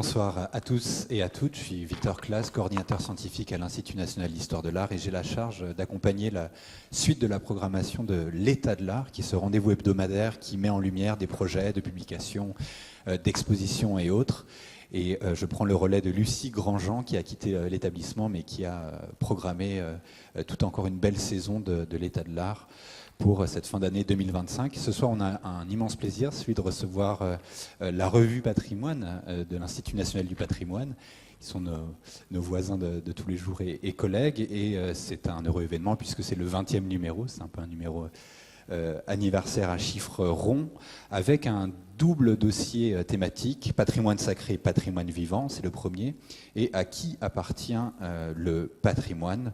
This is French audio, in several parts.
Bonsoir à tous et à toutes. Je suis Victor Claes, coordinateur scientifique à l'Institut national d'histoire de l'art, et j'ai la charge d'accompagner la suite de la programmation de l'État de l'art, qui est ce rendez-vous hebdomadaire qui met en lumière des projets de publication, d'exposition et autres. Et je prends le relais de Lucie Grandjean, qui a quitté l'établissement, mais qui a programmé tout encore une belle saison de l'État de l'art pour cette fin d'année 2025. Ce soir, on a un immense plaisir, celui de recevoir la revue Patrimoine de l'Institut national du patrimoine, qui sont nos voisins de tous les jours et collègues. Et c'est un heureux événement puisque c'est le 20e numéro, c'est un peu un numéro anniversaire à chiffres ronds, avec un double dossier thématique, patrimoine sacré, patrimoine vivant, c'est le premier, et à qui appartient le patrimoine.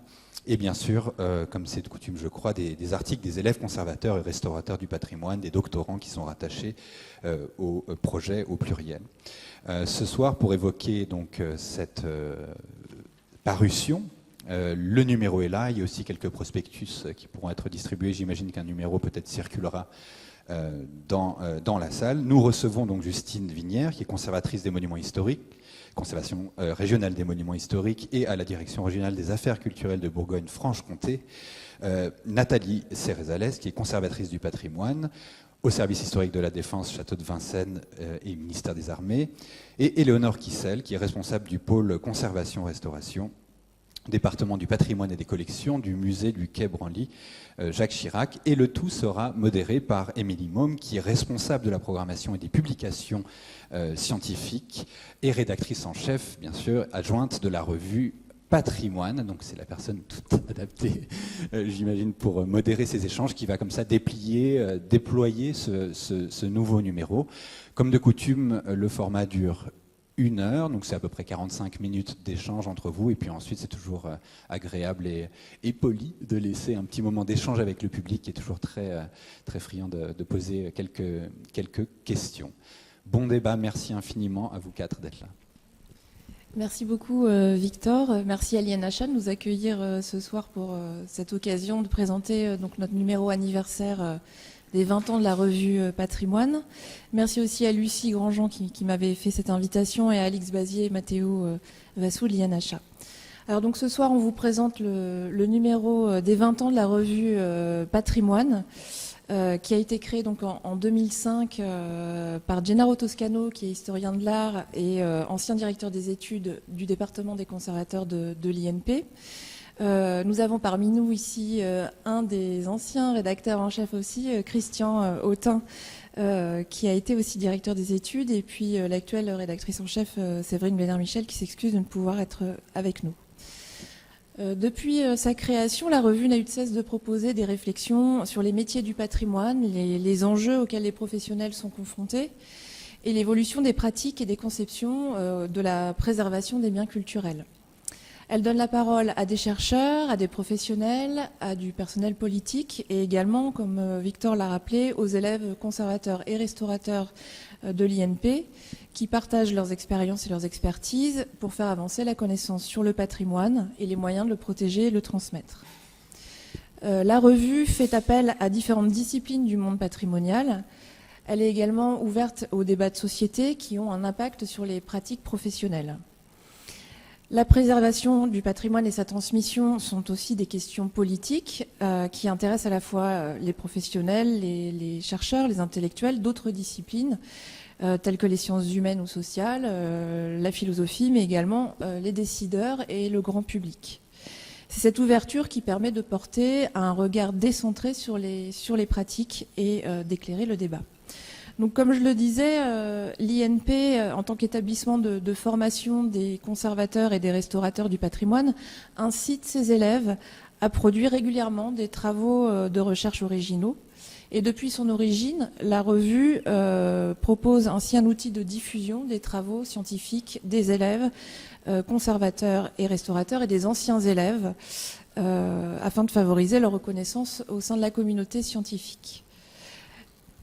Et bien sûr, comme c'est de coutume, je crois, des articles des élèves conservateurs et restaurateurs du patrimoine, des doctorants qui sont rattachés au projet au pluriel. Ce soir, pour évoquer donc cette parution, le numéro est là. Il y a aussi quelques prospectus qui pourront être distribués. J'imagine qu'un numéro peut-être circulera dans la salle. Nous recevons donc Justine Vinière, qui est conservatrice des monuments historiques, conservation régionale des monuments historiques et à la direction régionale des affaires culturelles de Bourgogne-Franche-Comté, Nathalie Cérezales, qui est conservatrice du patrimoine au service historique de la Défense, Château de Vincennes et ministère des Armées, et Éléonore Kissel, qui est responsable du pôle conservation-restauration, département du patrimoine et des collections du musée du Quai Branly, Jacques Chirac, et le tout sera modéré par Émilie Môme, qui est responsable de la programmation et des publications scientifiques et rédactrice en chef, bien sûr, adjointe de la revue Patrimoine. Donc c'est la personne toute adaptée, j'imagine, pour modérer ces échanges, qui va comme ça déployer ce nouveau numéro. Comme de coutume, le format dure 1 heure, donc c'est à peu près 45 minutes d'échange entre vous, et puis ensuite c'est toujours agréable et poli de laisser un petit moment d'échange avec le public, qui est toujours très, très friand de poser quelques questions. Bon débat, merci infiniment à vous quatre d'être là. Merci beaucoup Victor, merci à l'INHA de nous accueillir ce soir pour cette occasion de présenter donc notre numéro anniversaire des 20 ans de la revue Patrimoine. Merci aussi à Lucie Grandjean qui m'avait fait cette invitation, et à Alix Bazier et Mathéo Vassou de l'INHA. Alors donc ce soir on vous présente le numéro des 20 ans de la revue Patrimoine, qui a été créé donc en 2005 par Gennaro Toscano, qui est historien de l'art et ancien directeur des études du département des conservateurs de l'INP. Nous avons parmi nous ici un des anciens rédacteurs en chef aussi, Christian Autin, qui a été aussi directeur des études, et puis l'actuelle rédactrice en chef, Séverine Blénard-Michel, qui s'excuse de ne pouvoir être avec nous. Depuis sa création, la revue n'a eu de cesse de proposer des réflexions sur les métiers du patrimoine, les enjeux auxquels les professionnels sont confrontés, et l'évolution des pratiques et des conceptions de la préservation des biens culturels. Elle donne la parole à des chercheurs, à des professionnels, à du personnel politique, et également, comme Victor l'a rappelé, aux élèves conservateurs et restaurateurs de l'INP, qui partagent leurs expériences et leurs expertises pour faire avancer la connaissance sur le patrimoine et les moyens de le protéger et le transmettre. La revue fait appel à différentes disciplines du monde patrimonial. Elle est également ouverte aux débats de société qui ont un impact sur les pratiques professionnelles. La préservation du patrimoine et sa transmission sont aussi des questions politiques qui intéressent à la fois les professionnels, les chercheurs, les intellectuels d'autres disciplines telles que les sciences humaines ou sociales, la philosophie, mais également les décideurs et le grand public. C'est cette ouverture qui permet de porter un regard décentré sur les pratiques et d'éclairer le débat. Donc, comme je le disais, l'INP, en tant qu'établissement de formation des conservateurs et des restaurateurs du patrimoine, incite ses élèves à produire régulièrement des travaux de recherche originaux. Et depuis son origine, la revue propose ainsi un outil de diffusion des travaux scientifiques des élèves conservateurs et restaurateurs et des anciens élèves, afin de favoriser leur reconnaissance au sein de la communauté scientifique.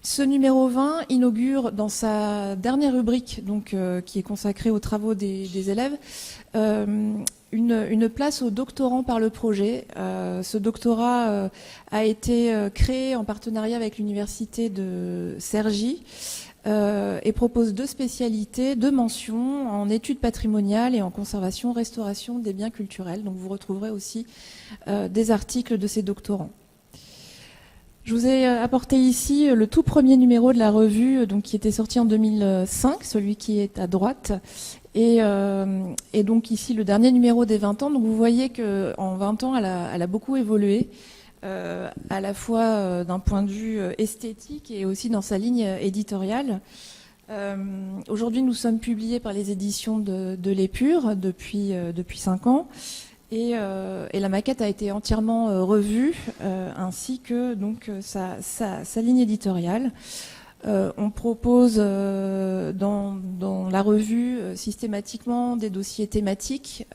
Ce numéro 20 inaugure dans sa dernière rubrique, donc, qui est consacrée aux travaux des élèves, une place aux doctorants par le projet. Ce doctorat a été créé en partenariat avec l'université de Cergy et propose 2 spécialités, 2 mentions en études patrimoniales et en conservation, restauration des biens culturels. Donc vous retrouverez aussi des articles de ces doctorants. Je vous ai apporté ici le tout premier numéro de la revue, donc, qui était sorti en 2005, celui qui est à droite, et donc ici le dernier numéro des 20 ans. Donc vous voyez qu'en 20 ans, elle a beaucoup évolué, à la fois d'un point de vue esthétique et aussi dans sa ligne éditoriale. Aujourd'hui, nous sommes publiés par les éditions de l'Épure depuis 5 ans. Et la maquette a été entièrement revue, ainsi que donc sa ligne éditoriale. On propose dans la revue systématiquement des dossiers thématiques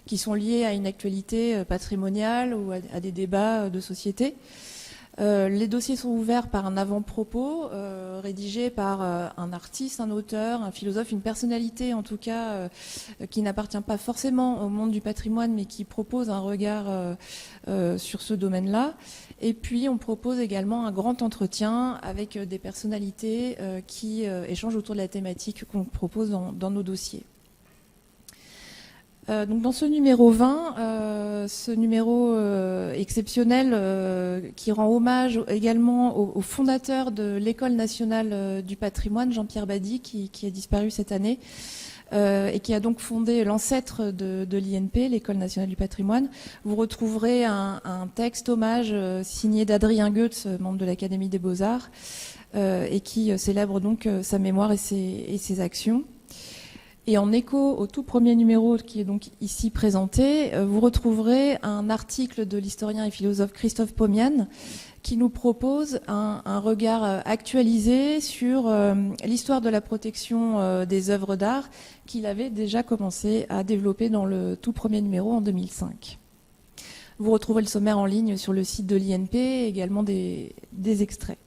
qui sont liés à une actualité patrimoniale ou à des débats de société. Les dossiers sont ouverts par un avant-propos rédigé par un artiste, un auteur, un philosophe, une personnalité en tout cas qui n'appartient pas forcément au monde du patrimoine mais qui propose un regard sur ce domaine-là. Et puis on propose également un grand entretien avec des personnalités qui échangent autour de la thématique qu'on propose dans nos dossiers. Donc dans ce numéro 20, ce numéro exceptionnel qui rend hommage également au fondateur de l'École nationale du patrimoine, Jean-Pierre Bady, qui a disparu cette année, et qui a donc fondé l'ancêtre de l'INP, l'École nationale du patrimoine. Vous retrouverez un texte hommage signé d'Adrien Goetz, membre de l'Académie des Beaux-Arts, et qui célèbre donc sa mémoire et ses actions. Et en écho au tout premier numéro qui est donc ici présenté, vous retrouverez un article de l'historien et philosophe Christophe Pomian qui nous propose un regard actualisé sur l'histoire de la protection des œuvres d'art qu'il avait déjà commencé à développer dans le tout premier numéro en 2005. Vous retrouverez le sommaire en ligne sur le site de l'INP et également des extraits.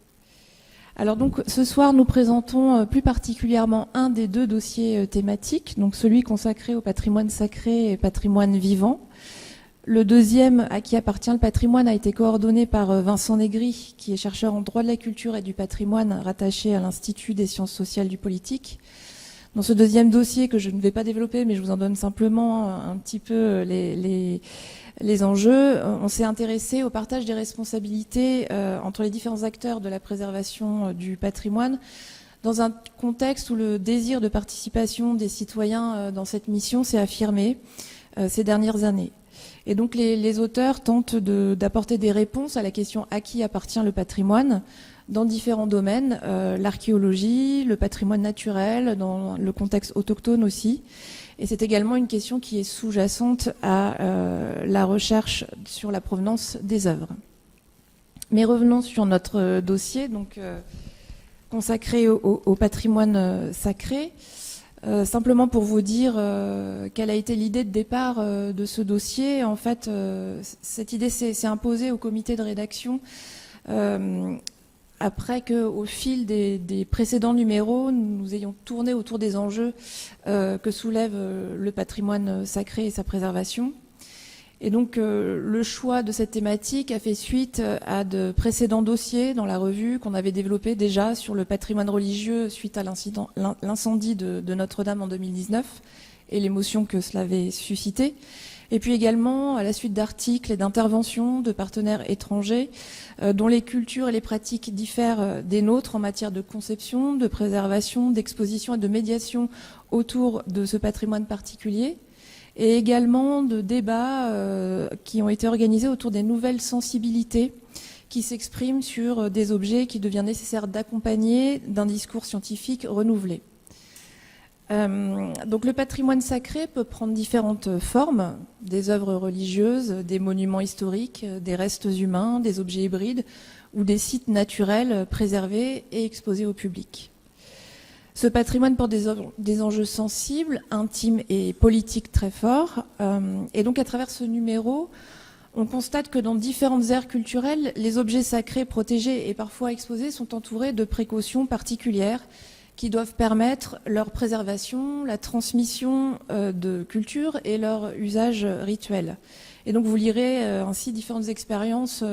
Alors donc ce soir nous présentons plus particulièrement un des 2 dossiers thématiques, donc celui consacré au patrimoine sacré et patrimoine vivant. Le deuxième, à qui appartient le patrimoine, a été coordonné par Vincent Négri, qui est chercheur en droit de la culture et du patrimoine rattaché à l'Institut des sciences sociales du politique. Dans ce deuxième dossier, que je ne vais pas développer, mais je vous en donne simplement un petit peu les enjeux, on s'est intéressé au partage des responsabilités entre les différents acteurs de la préservation du patrimoine dans un contexte où le désir de participation des citoyens dans cette mission s'est affirmé ces dernières années. Et donc les auteurs tentent d'apporter des réponses à la question à qui appartient le patrimoine dans différents domaines, l'archéologie, le patrimoine naturel, dans le contexte autochtone aussi. Et c'est également une question qui est sous-jacente à la recherche sur la provenance des œuvres. Mais revenons sur notre dossier, donc consacré au patrimoine sacré. Simplement pour vous dire quelle a été l'idée de départ de ce dossier. En fait, cette idée s'est imposée au comité de rédaction après qu'au fil des précédents numéros, nous ayons tourné autour des enjeux que soulève le patrimoine sacré et sa préservation. Et donc le choix de cette thématique a fait suite à de précédents dossiers dans la revue qu'on avait développés déjà sur le patrimoine religieux suite à l'incendie de Notre-Dame en 2019 et l'émotion que cela avait suscité. Et puis également à la suite d'articles et d'interventions de partenaires étrangers dont les cultures et les pratiques diffèrent des nôtres en matière de conception, de préservation, d'exposition et de médiation autour de ce patrimoine particulier. Et également de débats qui ont été organisés autour des nouvelles sensibilités qui s'expriment sur des objets qu'il devient nécessaire d'accompagner d'un discours scientifique renouvelé. Donc le patrimoine sacré peut prendre différentes formes, des œuvres religieuses, des monuments historiques, des restes humains, des objets hybrides ou des sites naturels préservés et exposés au public. Ce patrimoine porte des enjeux sensibles, intimes et politiques très forts. Et donc à travers ce numéro, on constate que dans différentes aires culturelles, les objets sacrés protégés et parfois exposés sont entourés de précautions particulières qui doivent permettre leur préservation, la transmission de culture et leur usage rituel. Et donc vous lirez ainsi différentes expériences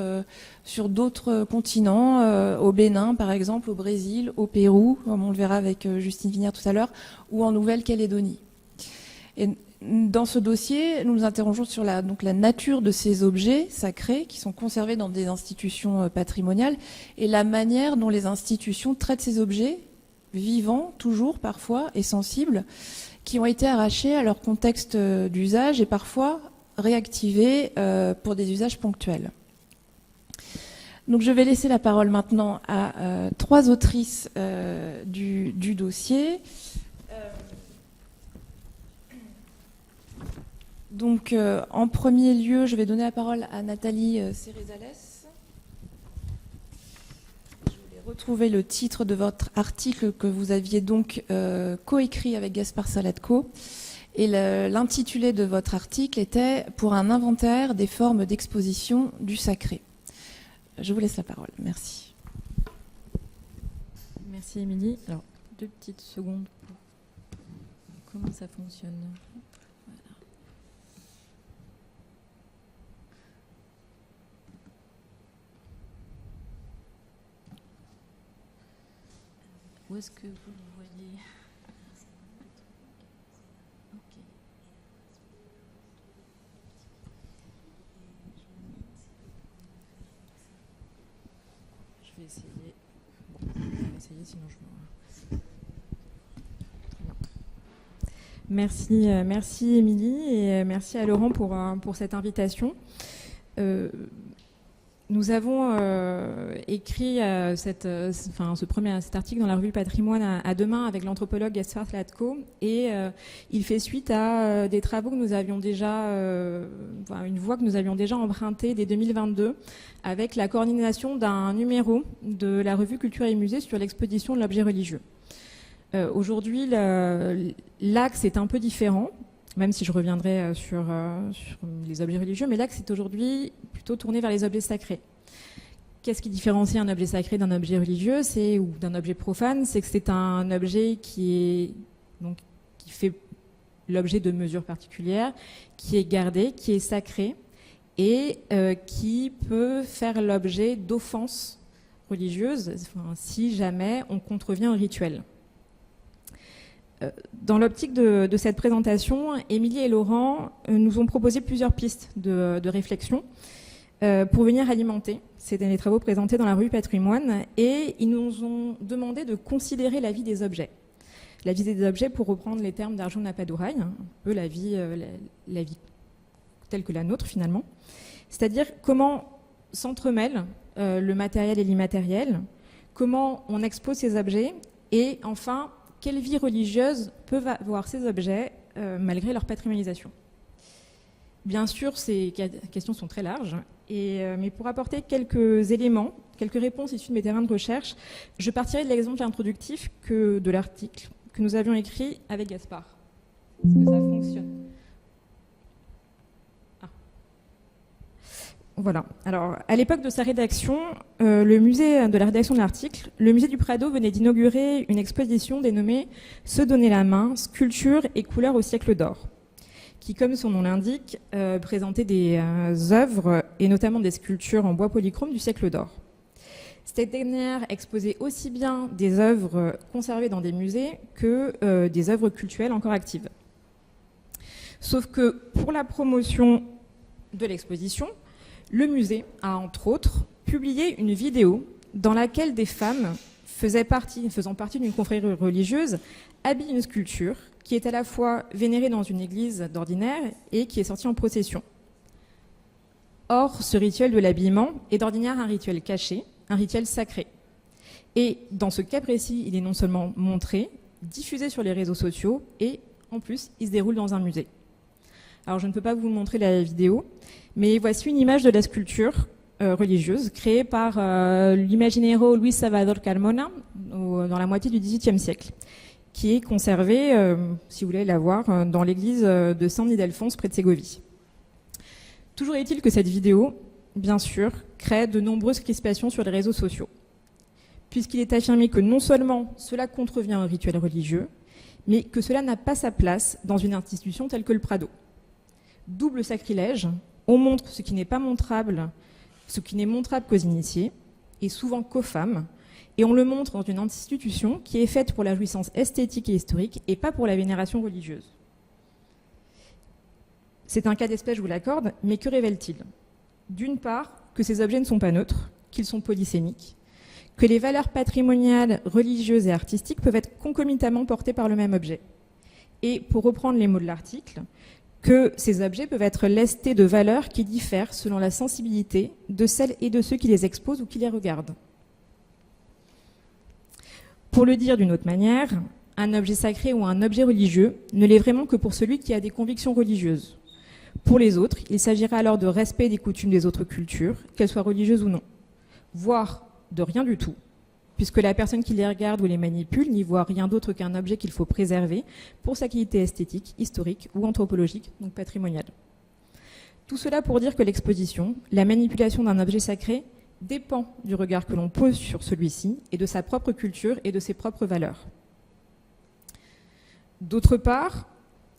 sur d'autres continents, au Bénin par exemple, au Brésil, au Pérou, comme on le verra avec Justine Vinière tout à l'heure, ou en Nouvelle-Calédonie. Et dans ce dossier, nous nous interrogeons sur la nature de ces objets sacrés qui sont conservés dans des institutions patrimoniales et la manière dont les institutions traitent ces objets, vivants toujours parfois et sensibles, qui ont été arrachés à leur contexte d'usage et parfois réactivés pour des usages ponctuels. Donc je vais laisser la parole maintenant à trois autrices du dossier. Donc, en premier lieu, je vais donner la parole à Nathalie Cérezales. Je voulais retrouver le titre de votre article que vous aviez donc coécrit avec Gaspard Salatko. Et l'intitulé de votre article était « Pour un inventaire des formes d'exposition du sacré ». Je vous laisse la parole. Merci. Merci, Émilie. Alors, 2 petites secondes pour comment ça fonctionne. Où est-ce que vous le voyez? Ok. Je vais essayer. Bon, je vais essayer, sinon je me... Merci Émilie et merci à Laurent pour cette invitation. Nous avons écrit cet article dans la revue Patrimoine à deux mains avec l'anthropologue Gaspard Salatko et il fait suite à des travaux que nous avions déjà, une voie que nous avions déjà empruntée dès 2022 avec la coordination d'un numéro de la revue Culture et Musée sur l'exposition de l'objet religieux. Aujourd'hui, l'axe est un peu différent, même si je reviendrai sur les objets religieux, mais l'axe est aujourd'hui plutôt tourné vers les objets sacrés. Qu'est-ce qui différencie un objet sacré d'un objet religieux ou d'un objet profane? C'est que c'est un objet qui fait l'objet de mesures particulières, qui est gardé, qui est sacré et qui peut faire l'objet d'offenses religieuses si jamais on contrevient au rituel. Dans l'optique de cette présentation, Émilie et Laurent nous ont proposé plusieurs pistes de réflexion pour venir alimenter les travaux présentés dans la revue Patrimoine et ils nous ont demandé de considérer la vie des objets. La vie des objets, pour reprendre les termes d'Arjun Appadurai, un peu la vie telle que la nôtre finalement. C'est-à-dire comment s'entremêlent le matériel et l'immatériel, comment on expose ces objets et enfin quelle vie religieuse peuvent avoir ces objets malgré leur patrimonialisation. Bien sûr, ces questions sont très larges, mais pour apporter quelques éléments, quelques réponses issues de mes terrains de recherche, je partirai de l'exemple introductif de l'article que nous avions écrit avec Gaspard. Est-ce que ça fonctionne? Voilà. Alors, à l'époque de sa rédaction, le musée de la rédaction de l'article, le musée du Prado venait d'inaugurer une exposition dénommée « Se donner la main, sculpture et couleurs au siècle d'or », qui, comme son nom l'indique, présentait des œuvres et notamment des sculptures en bois polychrome du siècle d'or. Cette dernière exposait aussi bien des œuvres conservées dans des musées que des œuvres cultuelles encore actives. Sauf que pour la promotion de l'exposition, le musée a, entre autres, publié une vidéo dans laquelle des femmes faisant partie d'une confrérie religieuse habillent une sculpture qui est à la fois vénérée dans une église d'ordinaire et qui est sortie en procession. Or, ce rituel de l'habillement est d'ordinaire un rituel caché, un rituel sacré. Et dans ce cas précis, il est non seulement montré, diffusé sur les réseaux sociaux et, en plus, il se déroule dans un musée. Alors, je ne peux pas vous montrer la vidéo, mais voici une image de la sculpture religieuse créée par l'imaginero Luis Salvador Carmona dans la moitié du XVIIIe siècle, qui est conservée, si vous voulez la voir, dans l'église de San Ildefonso près de Ségovie. Toujours est-il que cette vidéo, bien sûr, crée de nombreuses crispations sur les réseaux sociaux, puisqu'il est affirmé que non seulement cela contrevient au rituel religieux, mais que cela n'a pas sa place dans une institution telle que le Prado. Double sacrilège, on montre ce qui n'est pas montrable, ce qui n'est montrable qu'aux initiés, et souvent qu'aux femmes, et on le montre dans une institution qui est faite pour la jouissance esthétique et historique, et pas pour la vénération religieuse. C'est un cas d'espèce, je vous l'accorde, mais que révèle-t-il? D'une part, que ces objets ne sont pas neutres, qu'ils sont polysémiques, que les valeurs patrimoniales, religieuses et artistiques peuvent être concomitamment portées par le même objet. Et pour reprendre les mots de l'article, que ces objets peuvent être lestés de valeurs qui diffèrent selon la sensibilité de celles et de ceux qui les exposent ou qui les regardent. Pour le dire d'une autre manière, un objet sacré ou un objet religieux ne l'est vraiment que pour celui qui a des convictions religieuses. Pour les autres, il s'agira alors de respect des coutumes des autres cultures, qu'elles soient religieuses ou non, voire de rien du tout, puisque la personne qui les regarde ou les manipule n'y voit rien d'autre qu'un objet qu'il faut préserver pour sa qualité esthétique, historique ou anthropologique, donc patrimoniale. Tout cela pour dire que l'exposition, la manipulation d'un objet sacré, dépend du regard que l'on pose sur celui-ci et de sa propre culture et de ses propres valeurs. D'autre part,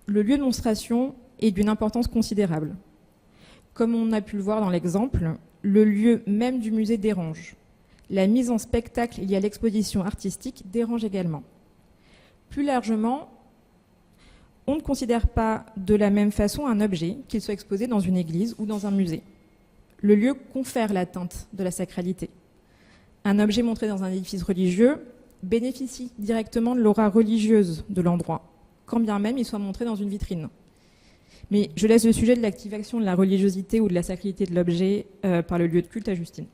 le lieu de monstration est d'une importance considérable. Comme on a pu le voir dans l'exemple, le lieu même du musée dérange. La mise en spectacle liée à l'exposition artistique dérange également. Plus largement, on ne considère pas de la même façon un objet, qu'il soit exposé dans une église ou dans un musée. Le lieu confère l'atteinte de la sacralité. Un objet montré dans un édifice religieux bénéficie directement de l'aura religieuse de l'endroit, quand bien même il soit montré dans une vitrine. Mais je laisse le sujet de l'activation de la religiosité ou de la sacralité de l'objet par le lieu de culte à Justine.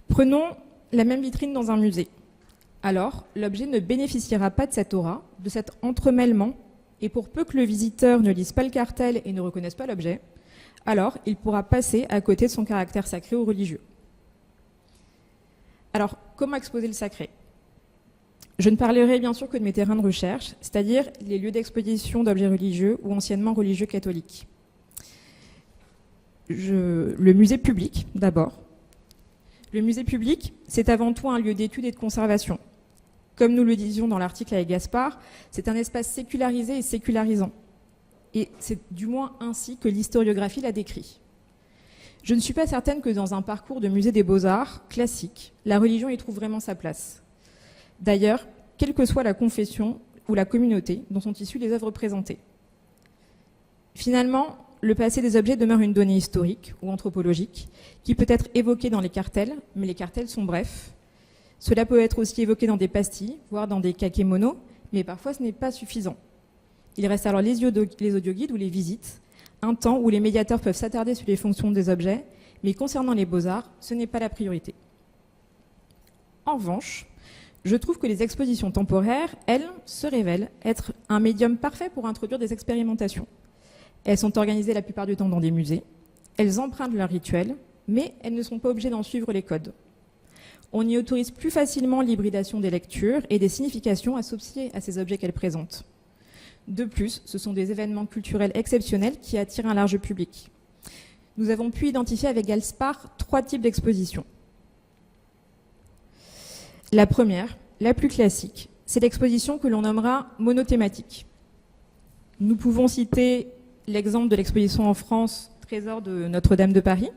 Prenons la même vitrine dans un musée. Alors, l'objet ne bénéficiera pas de cette aura, de cet entremêlement, et pour peu que le visiteur ne lise pas le cartel et ne reconnaisse pas l'objet, alors il pourra passer à côté de son caractère sacré ou religieux. Alors, comment exposer le sacré? Je ne parlerai bien sûr que de mes terrains de recherche, c'est-à-dire les lieux d'exposition d'objets religieux ou anciennement religieux catholiques. Le musée public, d'abord. Le musée public, c'est avant tout un lieu d'étude et de conservation. Comme nous le disions dans l'article avec Gaspard, c'est un espace sécularisé et sécularisant. Et c'est du moins ainsi que l'historiographie l'a décrit. Je ne suis pas certaine que dans un parcours de musée des beaux-arts classique, la religion y trouve vraiment sa place. D'ailleurs, quelle que soit la confession ou la communauté dont sont issues les œuvres présentées. Finalement, le passé des objets demeure une donnée historique ou anthropologique qui peut être évoquée dans les cartels, mais les cartels sont brefs. Cela peut être aussi évoqué dans des pastilles, voire dans des kakémonos, mais parfois ce n'est pas suffisant. Il reste alors les audioguides ou les visites, un temps où les médiateurs peuvent s'attarder sur les fonctions des objets, mais concernant les beaux-arts, ce n'est pas la priorité. En revanche, je trouve que les expositions temporaires, elles, se révèlent être un médium parfait pour introduire des expérimentations. Elles sont organisées la plupart du temps dans des musées, elles empruntent leurs rituels, mais elles ne sont pas obligées d'en suivre les codes. On y autorise plus facilement l'hybridation des lectures et des significations associées à ces objets qu'elles présentent. De plus, ce sont des événements culturels exceptionnels qui attirent un large public. Nous avons pu identifier avec Gaspard 3 types d'expositions. La première, la plus classique, c'est l'exposition que l'on nommera monothématique. Nous pouvons citer l'exemple de l'exposition en France Trésor de Notre-Dame de Paris,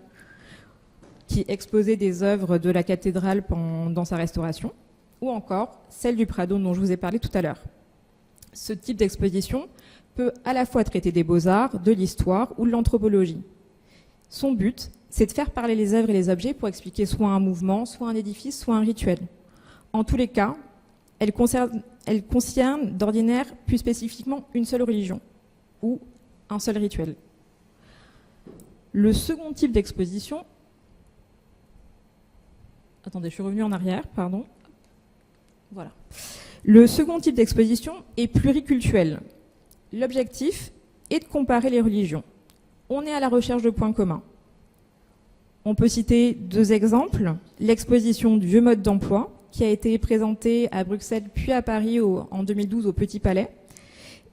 qui exposait des œuvres de la cathédrale pendant sa restauration, ou encore celle du Prado dont je vous ai parlé tout à l'heure. Ce type d'exposition peut à la fois traiter des beaux-arts, de l'histoire ou de l'anthropologie. Son but, c'est de faire parler les œuvres et les objets pour expliquer soit un mouvement, soit un édifice, soit un rituel. En tous les cas, elle concerne d'ordinaire plus spécifiquement une seule religion ou un seul rituel. Le second type d'exposition... Attendez, je suis revenue en arrière, pardon. Voilà. Le second type d'exposition est pluricultuel. L'objectif est de comparer les religions. On est à la recherche de points communs. On peut citer 2 exemples. L'exposition du vieux mode d'emploi, qui a été présentée à Bruxelles puis à Paris en 2012 au Petit Palais.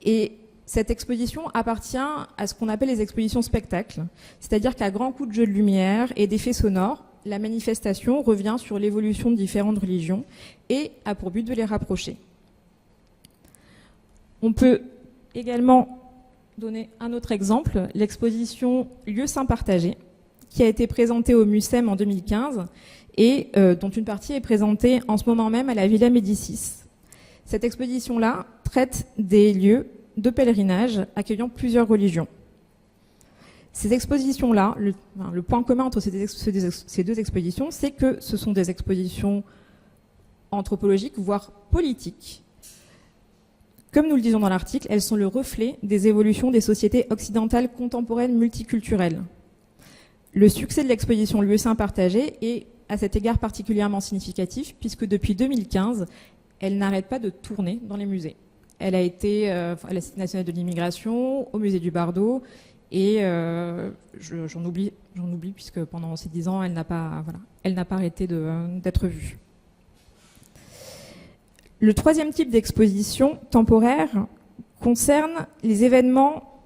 Et cette exposition appartient à ce qu'on appelle les expositions spectacles, c'est-à-dire qu'à grands coups de jeu de lumière et d'effets sonores, la manifestation revient sur l'évolution de différentes religions et a pour but de les rapprocher. On peut également donner un autre exemple, l'exposition Lieux saints partagés, qui a été présentée au MUSEM en 2015 et dont une partie est présentée en ce moment même à la Villa Médicis. Cette exposition-là traite des lieux de pèlerinage accueillant plusieurs religions. Ces expositions-là, le point commun entre ces deux expositions, c'est que ce sont des expositions anthropologiques, voire politiques. Comme nous le disons dans l'article, elles sont le reflet des évolutions des sociétés occidentales contemporaines multiculturelles. Le succès de l'exposition Lieux saints partagés est à cet égard particulièrement significatif, puisque depuis 2015, elle n'arrête pas de tourner dans les musées. Elle a été à la Cité nationale de l'immigration, au musée du Bardo, et j'en oublie puisque pendant ces 10 ans, elle n'a pas arrêté d'être vue. Le troisième type d'exposition temporaire concerne des événements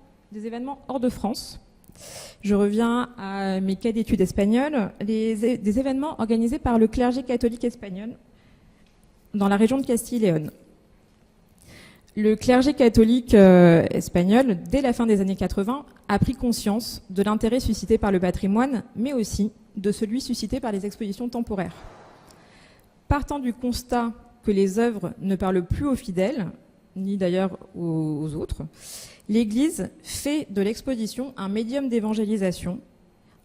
hors de France. Je reviens à mes cas d'études espagnoles, des événements organisés par le clergé catholique espagnol dans la région de Castille et Léon. Le clergé catholique espagnol, dès la fin des années 80, a pris conscience de l'intérêt suscité par le patrimoine, mais aussi de celui suscité par les expositions temporaires. Partant du constat que les œuvres ne parlent plus aux fidèles, ni d'ailleurs aux autres, l'Église fait de l'exposition un médium d'évangélisation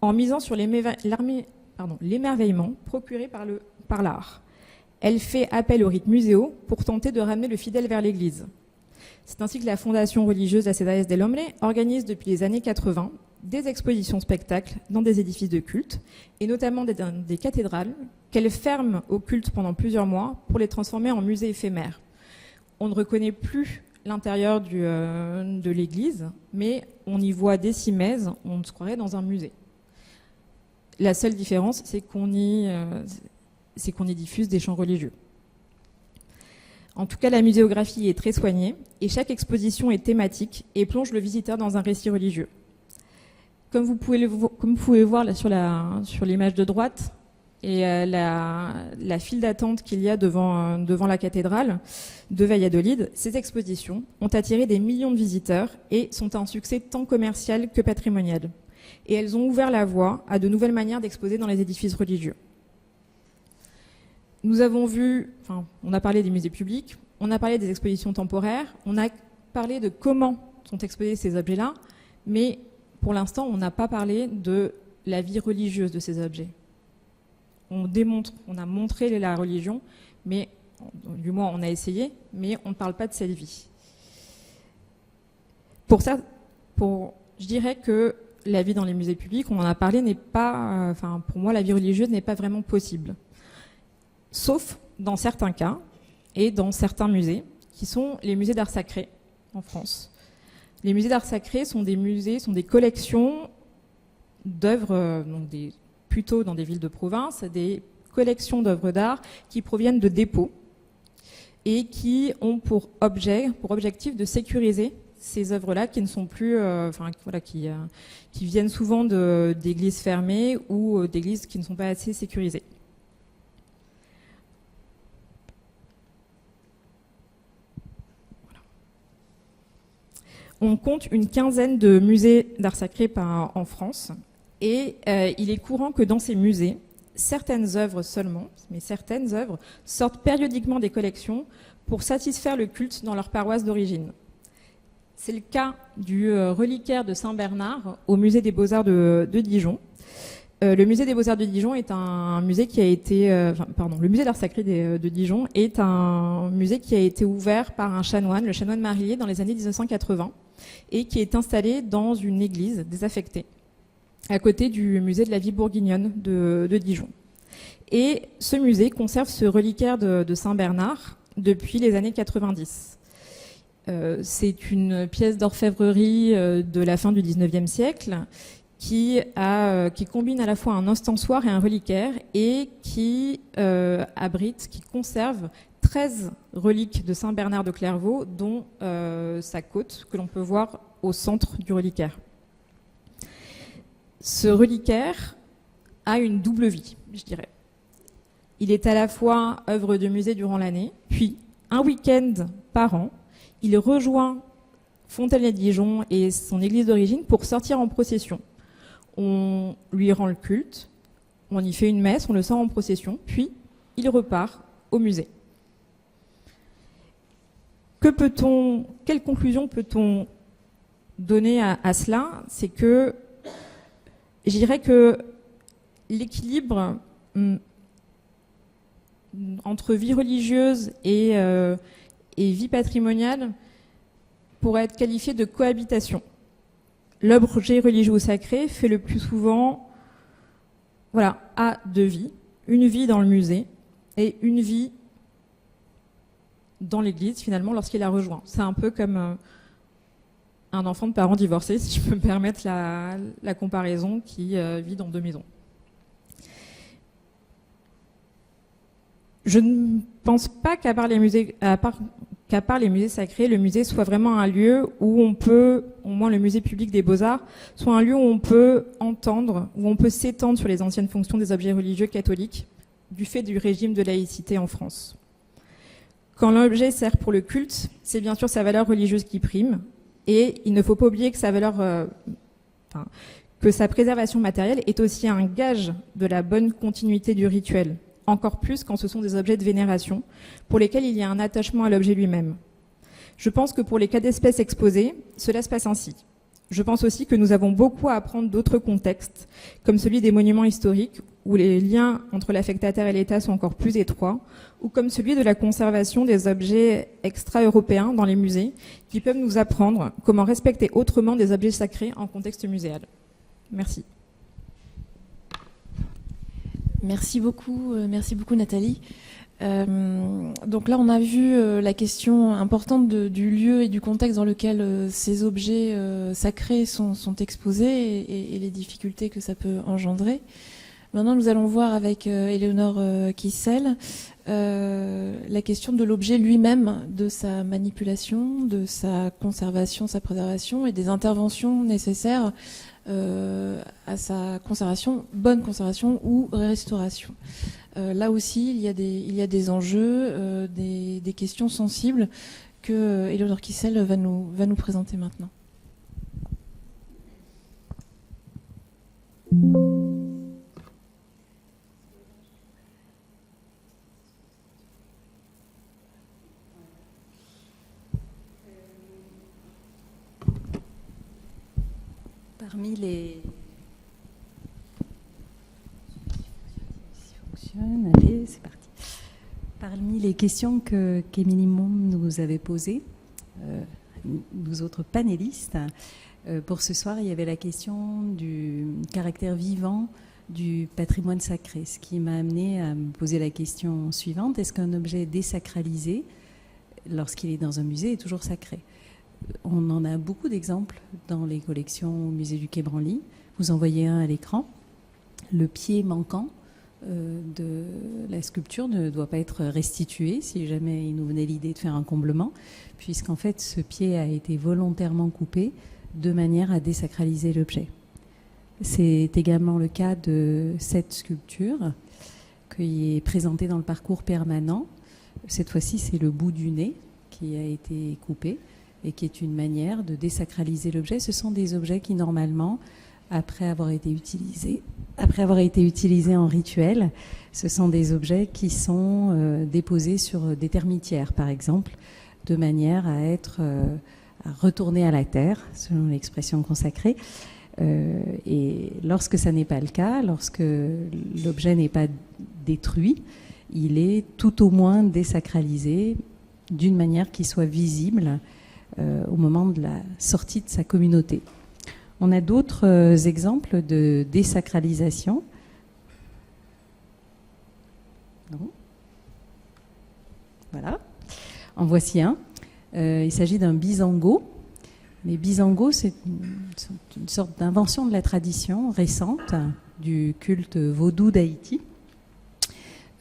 en misant sur l'émerveillement procuré par l'art. Elle fait appel aux rites muséaux pour tenter de ramener le fidèle vers l'Église. C'est ainsi que la Fondation religieuse La Ciudades del Hombre organise depuis les années 80 des expositions spectacles dans des édifices de culte, et notamment des cathédrales, qu'elle ferme au culte pendant plusieurs mois pour les transformer en musées éphémères. On ne reconnaît plus l'intérieur de l'église, mais on y voit des simèses, on se croirait dans un musée. La seule différence, c'est qu'on y diffuse des chants religieux. En tout cas, la muséographie est très soignée et chaque exposition est thématique et plonge le visiteur dans un récit religieux. Comme vous pouvez voir là sur l'image de droite, et la file d'attente qu'il y a devant la cathédrale de Valladolid, ces expositions ont attiré des millions de visiteurs et sont un succès tant commercial que patrimonial. Et elles ont ouvert la voie à de nouvelles manières d'exposer dans les édifices religieux. On a parlé des musées publics, on a parlé des expositions temporaires, on a parlé de comment sont exposés ces objets-là, mais pour l'instant, on n'a pas parlé de la vie religieuse de ces objets. On a montré la religion, mais du moins on a essayé, mais on ne parle pas de cette vie. Je dirais que la vie dans les musées publics, on en a parlé, pour moi, la vie religieuse n'est pas vraiment possible. Sauf dans certains cas et dans certains musées, qui sont les musées d'art sacré en France. Les musées d'art sacré sont des collections d'œuvres, plutôt dans des villes de province, des collections d'œuvres d'art qui proviennent de dépôts et qui ont pour objectif de sécuriser ces œuvres-là qui ne sont plus, qui viennent souvent d'églises fermées ou d'églises qui ne sont pas assez sécurisées. On compte une quinzaine de musées d'art sacré en France et il est courant que dans ces musées, certaines œuvres seulement, mais certaines œuvres sortent périodiquement des collections pour satisfaire le culte dans leur paroisse d'origine. C'est le cas du reliquaire de Saint-Bernard au musée des Beaux-Arts de Dijon. Le musée des Beaux-Arts de Dijon est un musée qui a été... le musée d'art sacré de Dijon est un musée qui a été ouvert par un chanoine, le chanoine Marillier, dans les années 1980, et qui est installé dans une église désaffectée, à côté du musée de la vie bourguignonne de Dijon. Et ce musée conserve ce reliquaire de Saint-Bernard depuis les années 90. C'est une pièce d'orfèvrerie de la fin du 19e siècle qui combine à la fois un ostensoir et un reliquaire et qui conserve 13 reliques de Saint-Bernard de Clairvaux, dont sa côte, que l'on peut voir au centre du reliquaire. Ce reliquaire a une double vie, je dirais. Il est à la fois œuvre de musée durant l'année, puis un week-end par an, il rejoint Fontaine-lès-Dijon et son église d'origine pour sortir en procession. On lui rend le culte, on y fait une messe, on le sort en procession, puis il repart au musée. Quelle conclusion peut-on donner à cela? C'est que je dirais que l'équilibre entre vie religieuse et vie patrimoniale pourrait être qualifié de cohabitation. L'objet religieux ou sacré fait le plus souvent, a deux vies. Une vie dans le musée et une vie dans l'église, finalement, lorsqu'il la rejoint. C'est un peu comme un enfant de parents divorcés, si je peux me permettre la comparaison, qui vit dans deux maisons. Je ne pense pas qu'à part les musées sacrés, le musée soit vraiment un lieu où on peut, au moins le musée public des Beaux-Arts, soit un lieu où on peut entendre, où on peut s'étendre sur les anciennes fonctions des objets religieux catholiques du fait du régime de laïcité en France. Quand l'objet sert pour le culte, c'est bien sûr sa valeur religieuse qui prime, et il ne faut pas oublier que que sa préservation matérielle est aussi un gage de la bonne continuité du rituel, encore plus quand ce sont des objets de vénération, pour lesquels il y a un attachement à l'objet lui-même. Je pense que pour les cas d'espèces exposés, cela se passe ainsi. Je pense aussi que nous avons beaucoup à apprendre d'autres contextes, comme celui des monuments historiques, où les liens entre l'affectataire et l'État sont encore plus étroits, ou comme celui de la conservation des objets extra-européens dans les musées, qui peuvent nous apprendre comment respecter autrement des objets sacrés en contexte muséal. Merci. Merci beaucoup Nathalie. Donc là, on a vu la question importante du lieu et du contexte dans lequel ces objets sacrés sont exposés et les difficultés que ça peut engendrer. Maintenant, nous allons voir avec Éléonore Kissel la question de l'objet lui-même, de sa manipulation, de sa conservation, sa préservation et des interventions nécessaires à sa conservation, bonne conservation ou restauration. Là aussi, il y a des enjeux, des questions sensibles que Éléonore Kissel va nous présenter maintenant. Parmi les... Allez, c'est parti. Parmi les questions qu'Émilie Môme nous avait posées, nous autres panélistes, pour ce soir, il y avait la question du caractère vivant du patrimoine sacré, ce qui m'a amené à me poser la question suivante: est-ce qu'un objet désacralisé, lorsqu'il est dans un musée, est toujours sacré? On en a beaucoup d'exemples dans les collections au musée du Quai Branly. Vous en voyez un à l'écran. Le pied manquant de la sculpture ne doit pas être restitué si jamais il nous venait l'idée de faire un comblement, puisqu'en fait ce pied a été volontairement coupé de manière à désacraliser l'objet. C'est également le cas de cette sculpture qui est présentée dans le parcours permanent. Cette fois-ci, c'est le bout du nez qui a été coupé et qui est une manière de désacraliser l'objet. Ce sont des objets qui, normalement, après avoir été utilisés en rituel, ce sont des objets qui sont déposés sur des termitières, par exemple, de manière à retourner à la terre, selon l'expression consacrée. Et lorsque ça n'est pas le cas, lorsque l'objet n'est pas détruit, il est tout au moins désacralisé d'une manière qui soit visible au moment de la sortie de sa communauté. On a d'autres exemples de désacralisation. Non. Voilà. En voici un. Il s'agit d'un bisango. Mais bisango, c'est une sorte d'invention de la tradition récente du culte vaudou d'Haïti.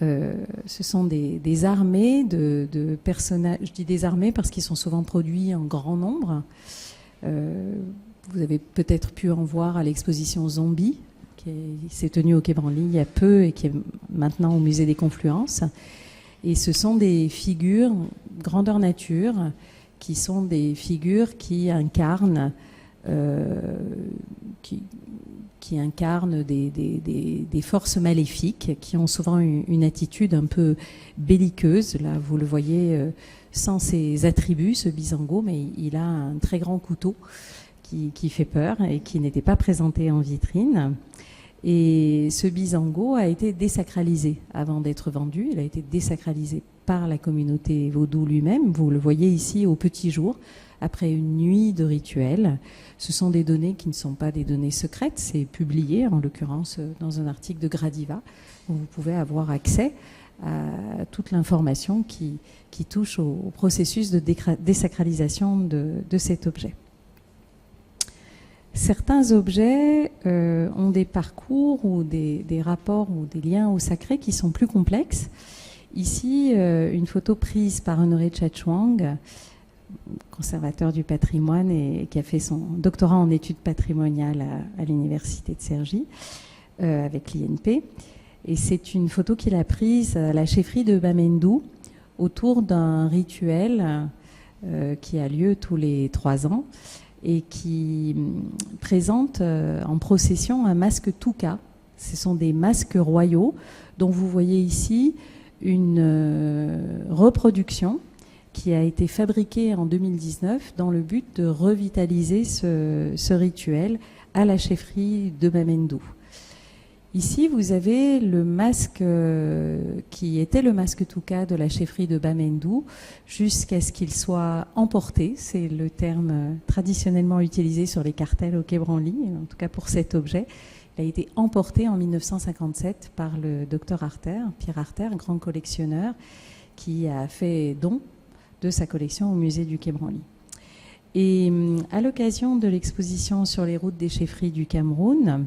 Ce sont des armées de personnages. Je dis des armées parce qu'ils sont souvent produits en grand nombre. Vous avez peut-être pu en voir à l'exposition Zombie qui s'est tenu au Quai Branly il y a peu et qui est maintenant au musée des Confluences. Et ce sont des figures grandeur nature, qui sont des figures qui incarnent, qui incarnent des forces maléfiques, qui ont souvent une attitude un peu belliqueuse. Là, vous le voyez sans ses attributs, ce bisango, mais il a un très grand couteau qui fait peur et qui n'était pas présenté en vitrine. Et ce bisango a été désacralisé avant d'être vendu. Il a été désacralisé par la communauté vaudou lui-même. Vous le voyez ici au petit jour, après une nuit de rituel. Ce sont des données qui ne sont pas des données secrètes. C'est publié, en l'occurrence, dans un article de Gradiva, où vous pouvez avoir accès à toute l'information qui touche au processus de désacralisation de cet objet. Certains objets ont des parcours ou des rapports ou des liens au sacré qui sont plus complexes. Ici, une photo prise par Honoré Tchatchouang, conservateur du patrimoine et qui a fait son doctorat en études patrimoniales à l'université de Cergy avec l'INP. Et c'est une photo qu'il a prise à la chefferie de Bamendou autour d'un rituel qui a lieu tous les 3 ans et qui présente en procession un masque touka. Ce sont des masques royaux dont vous voyez ici une reproduction qui a été fabriquée en 2019 dans le but de revitaliser ce rituel à la chefferie de Bamendou. Ici, vous avez le masque qui était le masque touka de la chefferie de Bamendou jusqu'à ce qu'il soit emporté. C'est le terme traditionnellement utilisé sur les cartels au Quai Branly, en tout cas pour cet objet. Il a été emporté en 1957 par le docteur Arter, Pierre Arter, un grand collectionneur, qui a fait don de sa collection au musée du Quai Branly. Et à l'occasion de l'exposition sur les routes des chefferies du Cameroun,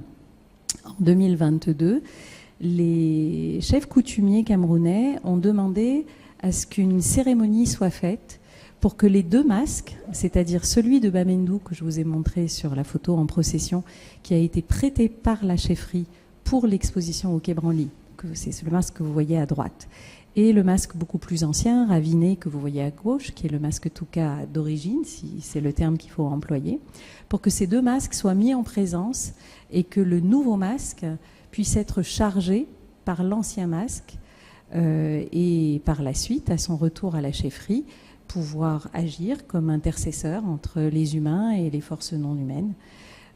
en 2022, les chefs coutumiers camerounais ont demandé à ce qu'une cérémonie soit faite pour que les 2 masques, c'est-à-dire celui de Bamendou que je vous ai montré sur la photo en procession, qui a été prêté par la chefferie pour l'exposition au Quai Branly, c'est le masque que vous voyez à droite, et le masque beaucoup plus ancien, raviné, que vous voyez à gauche, qui est le masque touka d'origine, si c'est le terme qu'il faut employer, pour que ces 2 masques soient mis en présence et que le nouveau masque puisse être chargé par l'ancien masque et par la suite, à son retour à la chefferie, pouvoir agir comme intercesseur entre les humains et les forces non humaines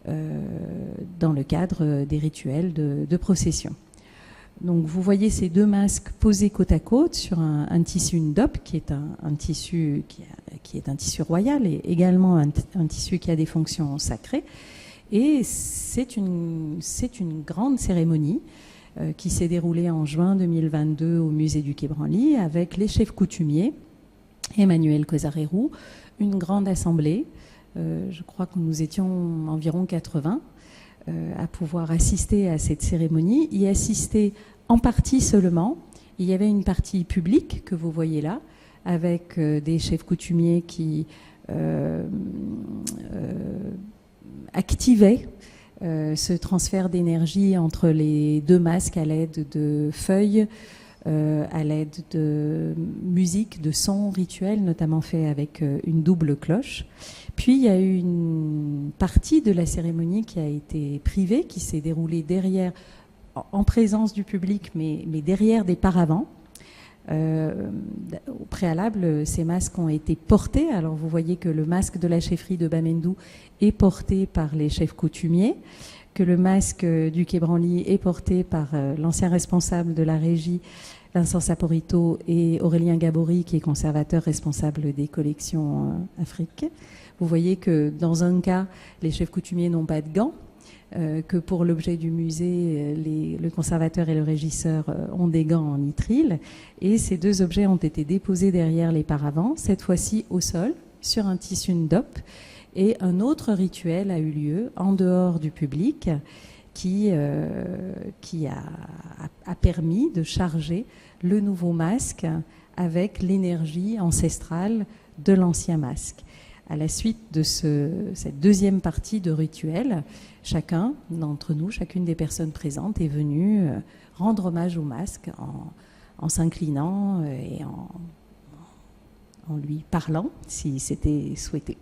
dans le cadre des rituels de procession. Donc vous voyez ces 2 masques posés côte à côte sur un tissu ndop qui est un tissu qui est un tissu royal et également un tissu qui a des fonctions sacrées. Et c'est une grande cérémonie qui s'est déroulée en juin 2022 au musée du Quai Branly avec les chefs coutumiers, Emmanuel Cosarero, une grande assemblée. Je crois que nous étions environ 80 à pouvoir assister à cette cérémonie, y assister en partie seulement. Il y avait une partie publique que vous voyez là, avec des chefs coutumiers qui activaient ce transfert d'énergie entre les 2 masques à l'aide de feuilles, à l'aide de musique, de sons rituels, notamment fait avec une double cloche. Puis il y a eu une partie de la cérémonie qui a été privée, qui s'est déroulée derrière, en présence du public, mais derrière des paravents. Au préalable, ces masques ont été portés. Alors vous voyez que le masque de la chefferie de Bamendou est porté par les chefs coutumiers, que le masque du Quai Branly est porté par l'ancien responsable de la régie, Vincent Saporito, et Aurélien Gabory, qui est conservateur responsable des collections africaines. Vous voyez que dans un cas, les chefs coutumiers n'ont pas de gants, que pour l'objet du musée, le conservateur et le régisseur ont des gants en nitrile. Et ces 2 objets ont été déposés derrière les paravents, cette fois-ci au sol, sur un tissu ndop. Et un autre rituel a eu lieu en dehors du public qui a permis de charger le nouveau masque avec l'énergie ancestrale de l'ancien masque. à la suite de cette deuxième partie de rituel, chacun d'entre nous, chacune des personnes présentes est venue rendre hommage au masque en s'inclinant et en lui parlant, si c'était souhaité.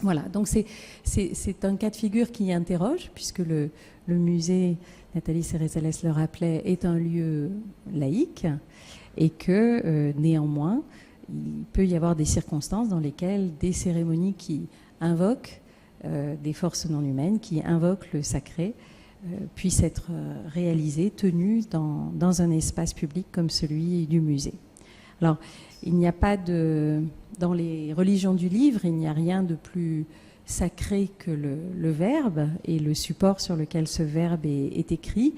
Voilà, donc c'est un cas de figure qui interroge, puisque le musée, Nathalie Cérezales le rappelait, est un lieu laïque, et que néanmoins, il peut y avoir des circonstances dans lesquelles des cérémonies qui invoquent des forces non humaines, qui invoquent le sacré, puissent être réalisées, tenues dans un espace public comme celui du musée. Alors, il n'y a pas dans les religions du livre, il n'y a rien de plus sacré que le verbe et le support sur lequel ce verbe est écrit.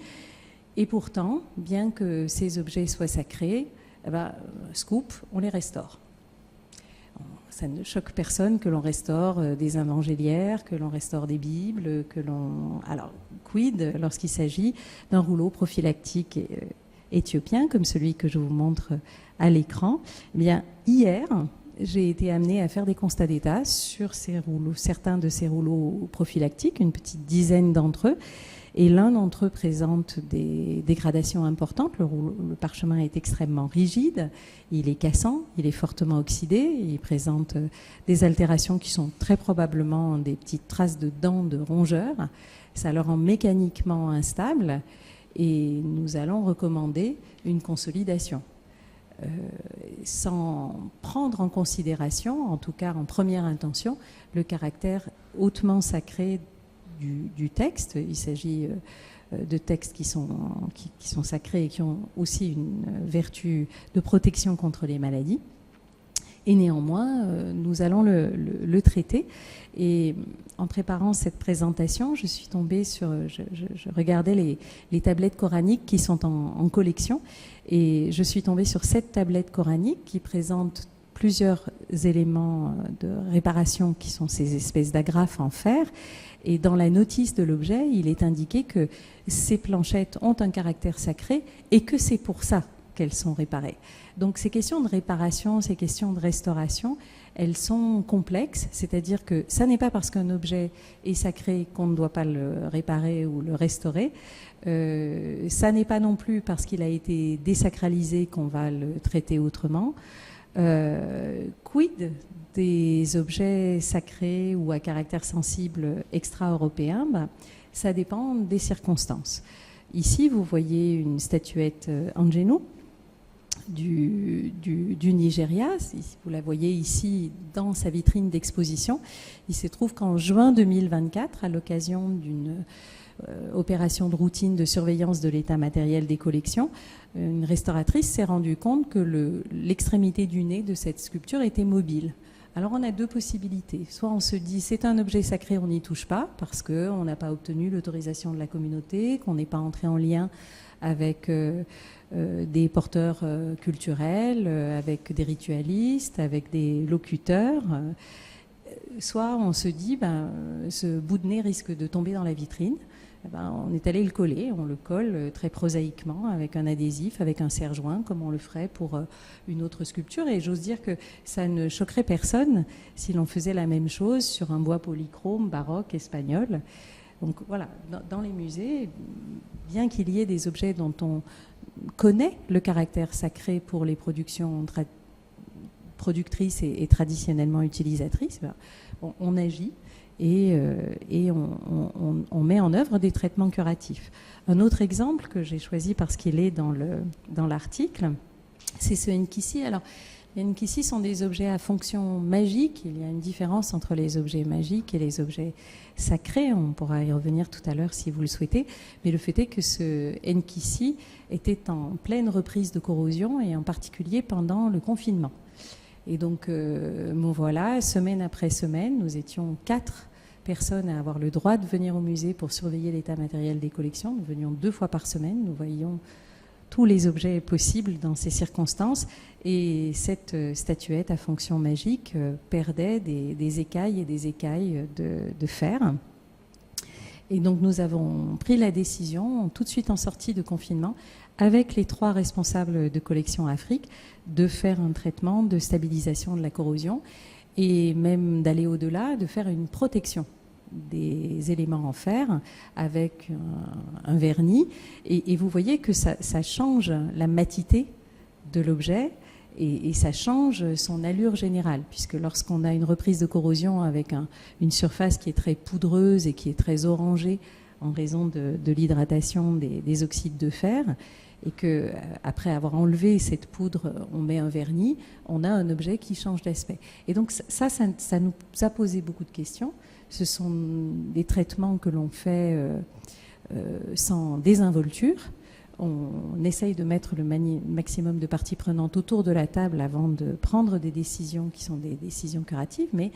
Et pourtant, bien que ces objets soient sacrés, scoop, on les restaure. Ça ne choque personne que l'on restaure des évangéliaires, que l'on restaure des Bibles, Alors, quid lorsqu'il s'agit d'un rouleau prophylactique éthiopien, comme celui que je vous montre à l'écran? Eh bien, hier, j'ai été amenée à faire des constats d'état sur certains de ces rouleaux prophylactiques, une petite dizaine d'entre eux. Et l'un d'entre eux présente des dégradations importantes. Le parchemin est extrêmement rigide, il est cassant, il est fortement oxydé, il présente des altérations qui sont très probablement des petites traces de dents de rongeurs. Ça le rend mécaniquement instable et nous allons recommander une consolidation. Sans prendre en considération, en tout cas en première intention, le caractère hautement sacré du texte. Il s'agit de textes qui sont sacrés et qui ont aussi une vertu de protection contre les maladies. Et néanmoins, nous allons le traiter. Et en préparant cette présentation, je suis tombée sur... Je regardais les tablettes coraniques qui sont en collection. Et je suis tombée sur 7 tablettes coraniques qui présentent plusieurs éléments de réparation qui sont ces espèces d'agrafes en fer. Et dans la notice de l'objet, il est indiqué que ces planchettes ont un caractère sacré et que c'est pour ça qu'elles sont réparées. Donc ces questions de réparation, ces questions de restauration, elles sont complexes, c'est-à-dire que ça n'est pas parce qu'un objet est sacré qu'on ne doit pas le réparer ou le restaurer. Ça n'est pas non plus parce qu'il a été désacralisé qu'on va le traiter autrement. Quid des objets sacrés ou à caractère sensible extra-européens? Ça dépend des circonstances. Ici, vous voyez une statuette Angenou du Nigeria. Vous la voyez ici dans sa vitrine d'exposition. Il se trouve qu'en juin 2024, à l'occasion d'une opération de routine de surveillance de l'état matériel des collections, une restauratrice s'est rendue compte que l'extrémité du nez de cette sculpture était mobile. Alors on a 2 possibilités. Soit on se dit c'est un objet sacré, on n'y touche pas parce qu'on n'a pas obtenu l'autorisation de la communauté, qu'on n'est pas entré en lien avec des porteurs culturels, avec des ritualistes, avec des locuteurs. Soit on se dit ce bout de nez risque de tomber dans la vitrine. On est allé le coller, on le colle très prosaïquement avec un adhésif, avec un serre-joint, comme on le ferait pour une autre sculpture. Et j'ose dire que ça ne choquerait personne si l'on faisait la même chose sur un bois polychrome, baroque, espagnol. Donc voilà, dans les musées, bien qu'il y ait des objets dont on connaît le caractère sacré pour les productions productrices et traditionnellement utilisatrices, on agit. Et on met en œuvre des traitements curatifs. Un autre exemple que j'ai choisi parce qu'il est dans l'article, c'est ce Nkisi. Alors, les Nkisi sont des objets à fonction magique. Il y a une différence entre les objets magiques et les objets sacrés. On pourra y revenir tout à l'heure si vous le souhaitez. Mais le fait est que ce Nkisi était en pleine reprise de corrosion et en particulier pendant le confinement. Et donc, voilà, semaine après semaine, nous étions 4 personnes à avoir le droit de venir au musée pour surveiller l'état matériel des collections. Nous venions 2 fois par semaine, nous voyions tous les objets possibles dans ces circonstances. Et cette statuette à fonction magique perdait des écailles et des écailles de fer. Et donc nous avons pris la décision, tout de suite en sortie de confinement, avec les 3 responsables de collection Afrique, de faire un traitement de stabilisation de la corrosion. et même d'aller au-delà, de faire une protection des éléments en fer avec un vernis. Et vous voyez que ça change la matité de l'objet et ça change son allure générale, puisque lorsqu'on a une reprise de corrosion avec une surface qui est très poudreuse et qui est très orangée en raison de l'hydratation des oxydes de fer, et que après avoir enlevé cette poudre, on met un vernis, on a un objet qui change d'aspect. Et donc ça nous a posé beaucoup de questions. Ce sont des traitements que l'on fait sans désinvolture. On essaye de mettre le maximum de parties prenantes autour de la table avant de prendre des décisions qui sont des décisions curatives, mais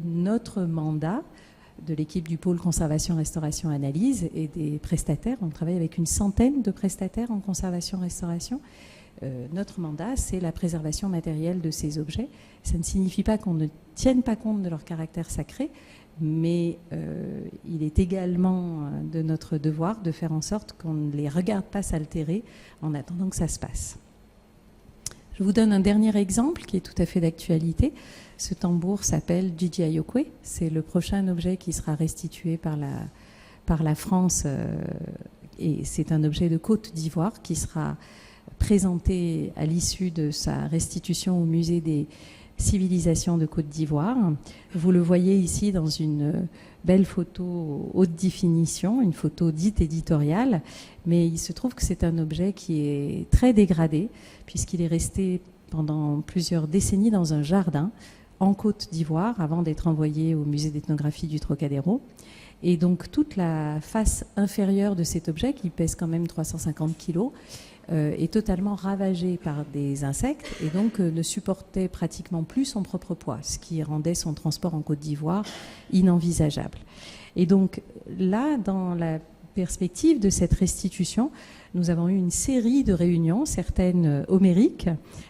notre mandat de l'équipe du pôle conservation, restauration, analyse et des prestataires, on travaille avec une centaine de prestataires en conservation, restauration. Notre mandat, c'est la préservation matérielle de ces objets. Ça ne signifie pas qu'on ne tienne pas compte de leur caractère sacré, mais il est également de notre devoir de faire en sorte qu'on ne les regarde pas s'altérer en attendant que ça se passe. Je vous donne un dernier exemple qui est tout à fait d'actualité. Ce tambour s'appelle Gigi Ayokwe. C'est le prochain objet qui sera restitué par la France et c'est un objet de Côte d'Ivoire qui sera présenté à l'issue de sa restitution au musée des civilisations de Côte d'Ivoire. Vous le voyez ici dans une belle photo haute définition, une photo dite éditoriale, mais il se trouve que c'est un objet qui est très dégradé puisqu'il est resté pendant plusieurs décennies dans un jardin en Côte d'Ivoire avant d'être envoyé au musée d'ethnographie du Trocadéro. Et donc toute la face inférieure de cet objet, qui pèse quand même 350 kilos, est totalement ravagée par des insectes et donc ne supportait pratiquement plus son propre poids, ce qui rendait son transport en Côte d'Ivoire inenvisageable. Et donc là, dans la perspective de cette restitution, nous avons eu une série de réunions, certaines homériques,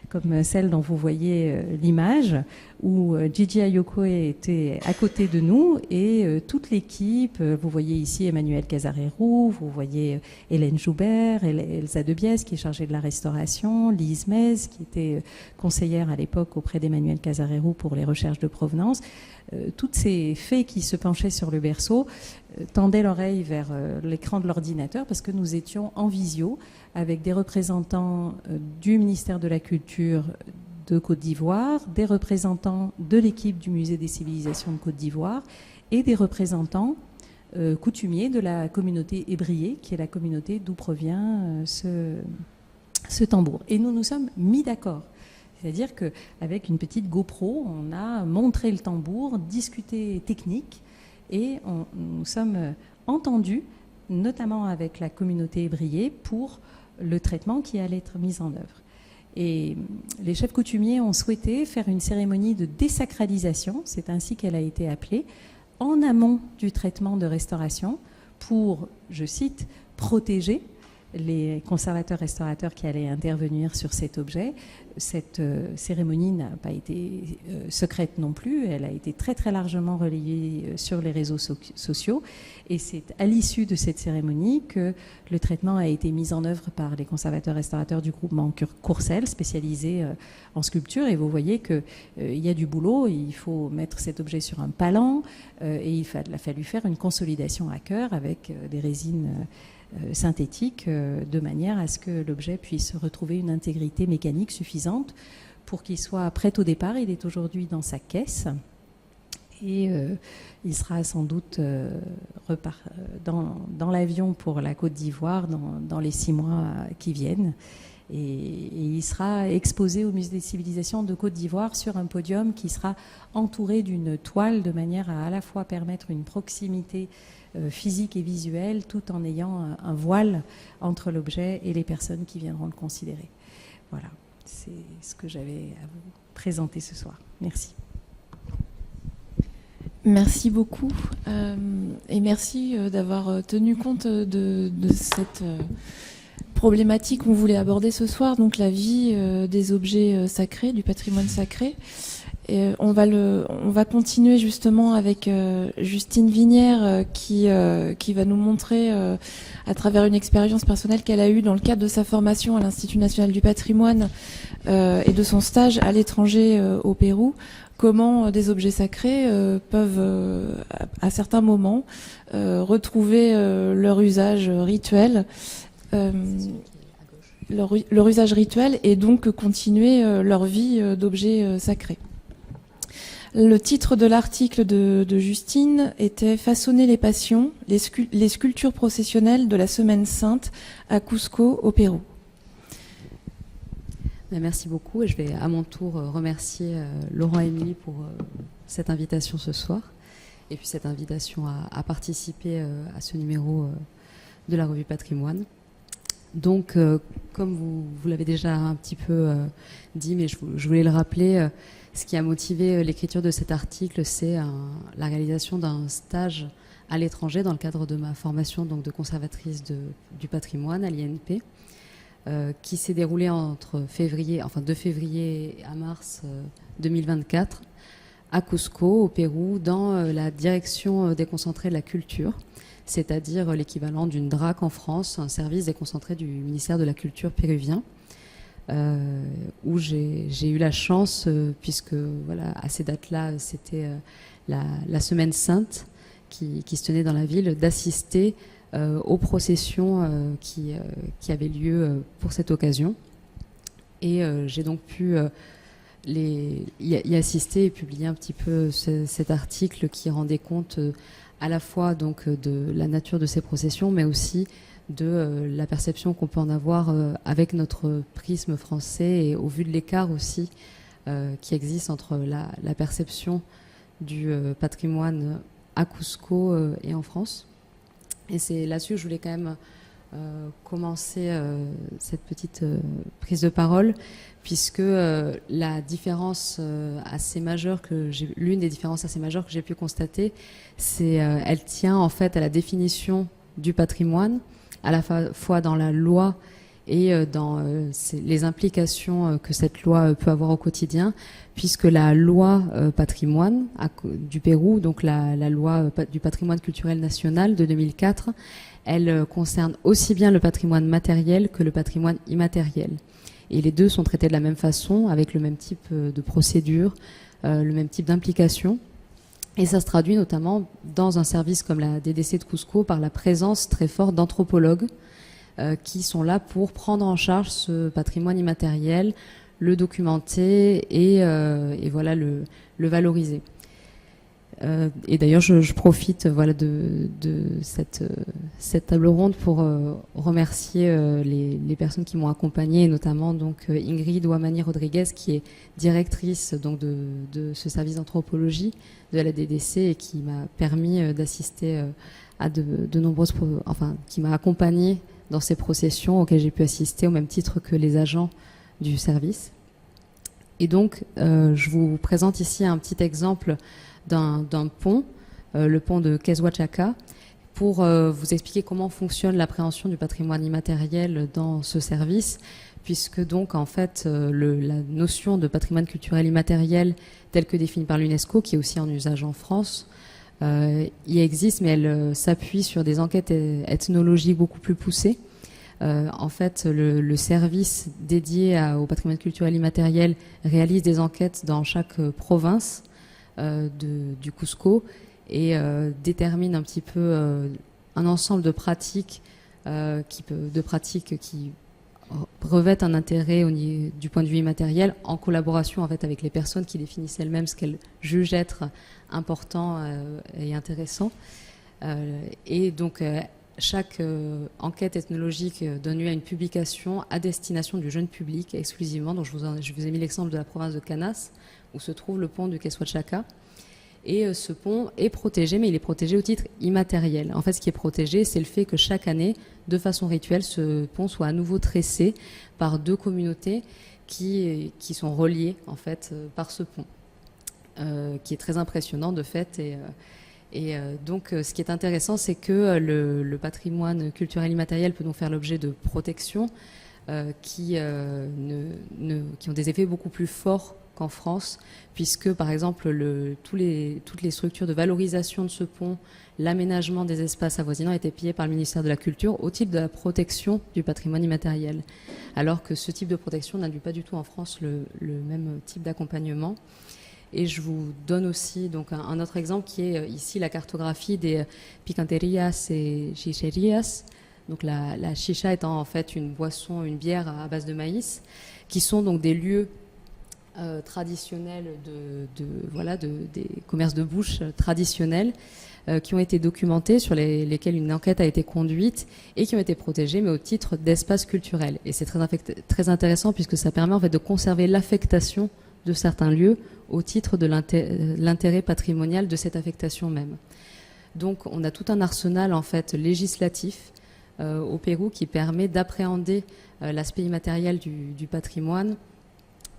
comme celle dont vous voyez l'image, où Gigi Ayokwe était à côté de nous et toute l'équipe, vous voyez ici Emmanuel Casarero, vous voyez Hélène Joubert, Elsa Debiès qui est chargée de la restauration, Lise Mez qui était conseillère à l'époque auprès d'Emmanuel Casarero pour les recherches de provenance. Toutes ces fées qui se penchaient sur le berceau tendaient l'oreille vers l'écran de l'ordinateur parce que nous étions en visio avec des représentants du ministère de la Culture de Côte d'Ivoire, des représentants de l'équipe du Musée des civilisations de Côte d'Ivoire et des représentants coutumiers de la communauté ébriée, qui est la communauté d'où provient ce tambour. Et nous nous sommes mis d'accord. C'est-à-dire qu'avec une petite GoPro, on a montré le tambour, discuté technique et nous sommes entendus, notamment avec la communauté ébriée, pour le traitement qui allait être mis en œuvre. Et les chefs coutumiers ont souhaité faire une cérémonie de désacralisation, c'est ainsi qu'elle a été appelée, en amont du traitement de restauration pour, je cite, protéger les conservateurs-restaurateurs qui allaient intervenir sur cet objet. Cette cérémonie n'a pas été secrète non plus, elle a été très très largement relayée sur les réseaux sociaux et c'est à l'issue de cette cérémonie que le traitement a été mis en œuvre par les conservateurs-restaurateurs du groupement Courcelles, spécialisé en sculpture, et vous voyez qu'il y a du boulot, il faut mettre cet objet sur un palan et il a fallu faire une consolidation à cœur avec des résines synthétique de manière à ce que l'objet puisse retrouver une intégrité mécanique suffisante pour qu'il soit prêt au départ. Il est aujourd'hui dans sa caisse et il sera sans doute dans l'avion pour la Côte d'Ivoire dans les 6 mois qui viennent. Et il sera exposé au Musée des civilisations de Côte d'Ivoire sur un podium qui sera entouré d'une toile de manière à la fois permettre une proximité physique et visuelle tout en ayant un voile entre l'objet et les personnes qui viendront le considérer. Voilà, c'est ce que j'avais à vous présenter ce soir. Merci. Merci beaucoup et merci d'avoir tenu compte de cette problématique qu'on voulait aborder ce soir, donc la vie des objets sacrés, du patrimoine sacré. Et on va continuer justement avec Justine Vinière qui va nous montrer à travers une expérience personnelle qu'elle a eue dans le cadre de sa formation à l'Institut national du patrimoine et de son stage à l'étranger au Pérou, comment des objets sacrés peuvent à certains moments retrouver leur usage rituel. Leur usage rituel et donc continuer leur vie d'objets sacrés. Le titre de l'article de Justine était « Façonner les passions, les sculptures processionnelles de la Semaine Sainte à Cusco, au Pérou ». Merci beaucoup et je vais à mon tour remercier Laurent et Émilie pour cette invitation ce soir et puis cette invitation à participer à ce numéro de la revue Patrimoine. Donc, comme vous l'avez déjà un petit peu dit, mais je voulais le rappeler, ce qui a motivé l'écriture de cet article, c'est la réalisation d'un stage à l'étranger dans le cadre de ma formation donc, de conservatrice du patrimoine à l'INP, qui s'est déroulé de février à mars 2024 à Cusco, au Pérou, dans la direction déconcentrée de la culture, c'est-à-dire l'équivalent d'une DRAC en France, un service déconcentré du ministère de la Culture péruvien, où j'ai eu la chance, puisque voilà, à ces dates-là, c'était la Semaine Sainte qui se tenait dans la ville, d'assister aux processions qui avaient lieu pour cette occasion. Et j'ai donc pu y assister et publier un petit peu cet article qui rendait compte à la fois donc de la nature de ces processions, mais aussi de la perception qu'on peut en avoir avec notre prisme français et au vu de l'écart aussi qui existe entre la perception du patrimoine à Cusco et en France. Et c'est là-dessus que je voulais quand même commencer cette petite prise de parole, puisque la différence assez majeure l'une des différences assez majeures que j'ai pu constater, elle tient en fait à la définition du patrimoine, à la fois dans la loi et dans les implications que cette loi peut avoir au quotidien, puisque la loi patrimoine du Pérou, donc la loi du patrimoine culturel national de 2004, elle concerne aussi bien le patrimoine matériel que le patrimoine immatériel. Et les deux sont traités de la même façon, avec le même type de procédure, le même type d'implication. Et ça se traduit notamment dans un service comme la DDC de Cusco par la présence très forte d'anthropologues qui sont là pour prendre en charge ce patrimoine immatériel, le documenter et voilà, le valoriser. Et d'ailleurs, je profite voilà, de cette table ronde pour remercier les personnes qui m'ont accompagnée, et notamment donc, Ingrid Ouamani Rodriguez, qui est directrice donc, de ce service d'anthropologie de la DDC et qui m'a permis d'assister à de nombreuses... qui m'a accompagnée dans ces processions auxquelles j'ai pu assister au même titre que les agents du service. Et donc, je vous présente ici un petit exemple d'un pont, le pont de Quezhuachaca, pour vous expliquer comment fonctionne l'appréhension du patrimoine immatériel dans ce service, puisque donc en fait la notion de patrimoine culturel immatériel telle que définie par l'UNESCO, qui est aussi en usage en France, y existe, mais elle s'appuie sur des enquêtes ethnologiques beaucoup plus poussées. En fait, le service dédié au patrimoine culturel immatériel réalise des enquêtes dans chaque province du Cusco et détermine un petit peu un ensemble de pratiques qui revêtent un intérêt du point de vue immatériel, en collaboration en fait avec les personnes qui définissent elles-mêmes ce qu'elles jugent être important et intéressant. Et donc chaque enquête ethnologique donne lieu à une publication à destination du jeune public exclusivement. Donc je vous ai mis l'exemple de la province de Canas, où se trouve le pont de Quezhuachaca. Et ce pont est protégé, mais il est protégé au titre immatériel. En fait, ce qui est protégé, c'est le fait que chaque année, de façon rituelle, ce pont soit à nouveau tressé par deux communautés qui sont reliées en fait par ce pont, qui est très impressionnant de fait Et donc, ce qui est intéressant, c'est que le patrimoine culturel immatériel peut donc faire l'objet de protections qui ont des effets beaucoup plus forts qu'en France, puisque, par exemple, toutes les structures de valorisation de ce pont, l'aménagement des espaces avoisinants étaient payés par le ministère de la Culture au titre de la protection du patrimoine immatériel, alors que ce type de protection n'induit pas du tout en France le même type d'accompagnement. Et je vous donne aussi donc un autre exemple qui est ici la cartographie des picanterias et chicherias. Donc la chicha étant en fait une boisson, une bière à base de maïs, qui sont donc des lieux traditionnels des commerces de bouche traditionnels qui ont été documentés, sur lesquels une enquête a été conduite et qui ont été protégés, mais au titre d'espace culturel. Et c'est très intéressant puisque ça permet en fait de conserver l'affectation de certains lieux au titre de l'intérêt patrimonial de cette affectation même. Donc on a tout un arsenal en fait législatif au Pérou qui permet d'appréhender l'aspect immatériel du patrimoine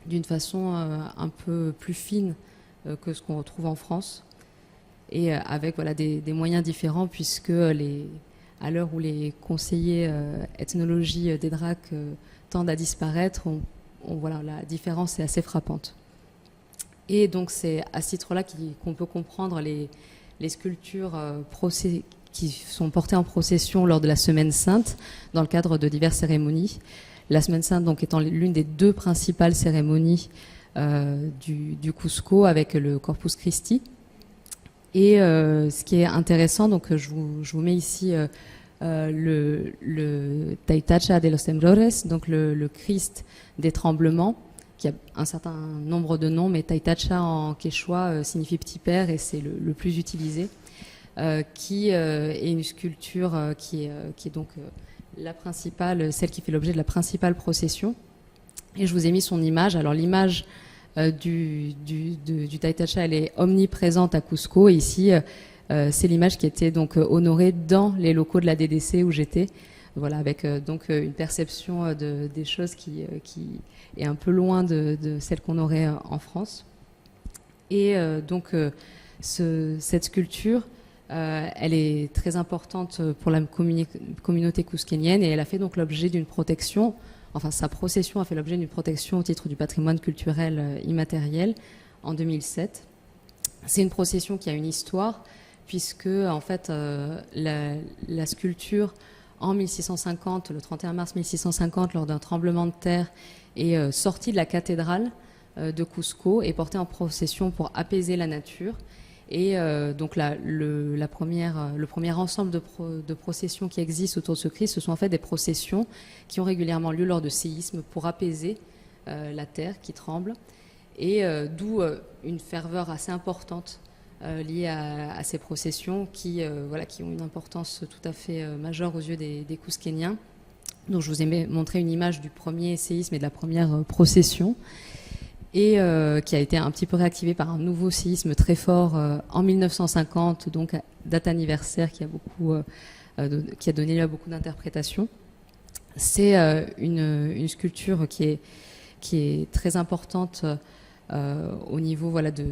d'une façon un peu plus fine que ce qu'on retrouve en France, et avec des moyens différents, puisque à l'heure où les conseillers ethnologie des DRAC tendent à disparaître, la différence est assez frappante. Et donc c'est à ce titre-là qu'on peut comprendre les sculptures qui sont portées en procession lors de la Semaine Sainte, dans le cadre de diverses cérémonies. La Semaine Sainte donc étant l'une des deux principales cérémonies du Cusco, avec le Corpus Christi. Et ce qui est intéressant, donc je vous mets ici le Taitacha de los Temblores, donc le Christ des tremblements, qui a un certain nombre de noms, mais Taitacha en quechua signifie petit père et c'est le plus utilisé, qui est une sculpture qui est donc la principale, celle qui fait l'objet de la principale procession. Et je vous ai mis son image. Alors l'image du Taitacha, elle est omniprésente à Cusco. Et ici, c'est l'image qui était donc honorée dans les locaux de la DDC où j'étais. Voilà, avec donc une perception des choses qui est un peu loin de celle qu'on aurait en France. Et donc cette sculpture, elle est très importante pour la communauté cusquénienne, et elle a fait donc l'objet d'une protection. Enfin, sa procession a fait l'objet d'une protection au titre du patrimoine culturel immatériel en 2007. C'est une procession qui a une histoire, puisque en fait la sculpture en 1650, le 31 mars 1650, lors d'un tremblement de terre, est sortie de la cathédrale de Cusco et portée en procession pour apaiser la nature. Et donc le premier ensemble de processions qui existent autour de ce Christ, ce sont en fait des processions qui ont régulièrement lieu lors de séismes pour apaiser la terre qui tremble, et d'où une ferveur assez importante liée à ces processions qui ont une importance tout à fait majeure aux yeux des Cusquéniens. Donc je vous ai montré une image du premier séisme et de la première procession, et qui a été un petit peu réactivé par un nouveau séisme très fort en 1950, donc date anniversaire qui a donné lieu à beaucoup d'interprétations. C'est une sculpture qui est très importante au niveau de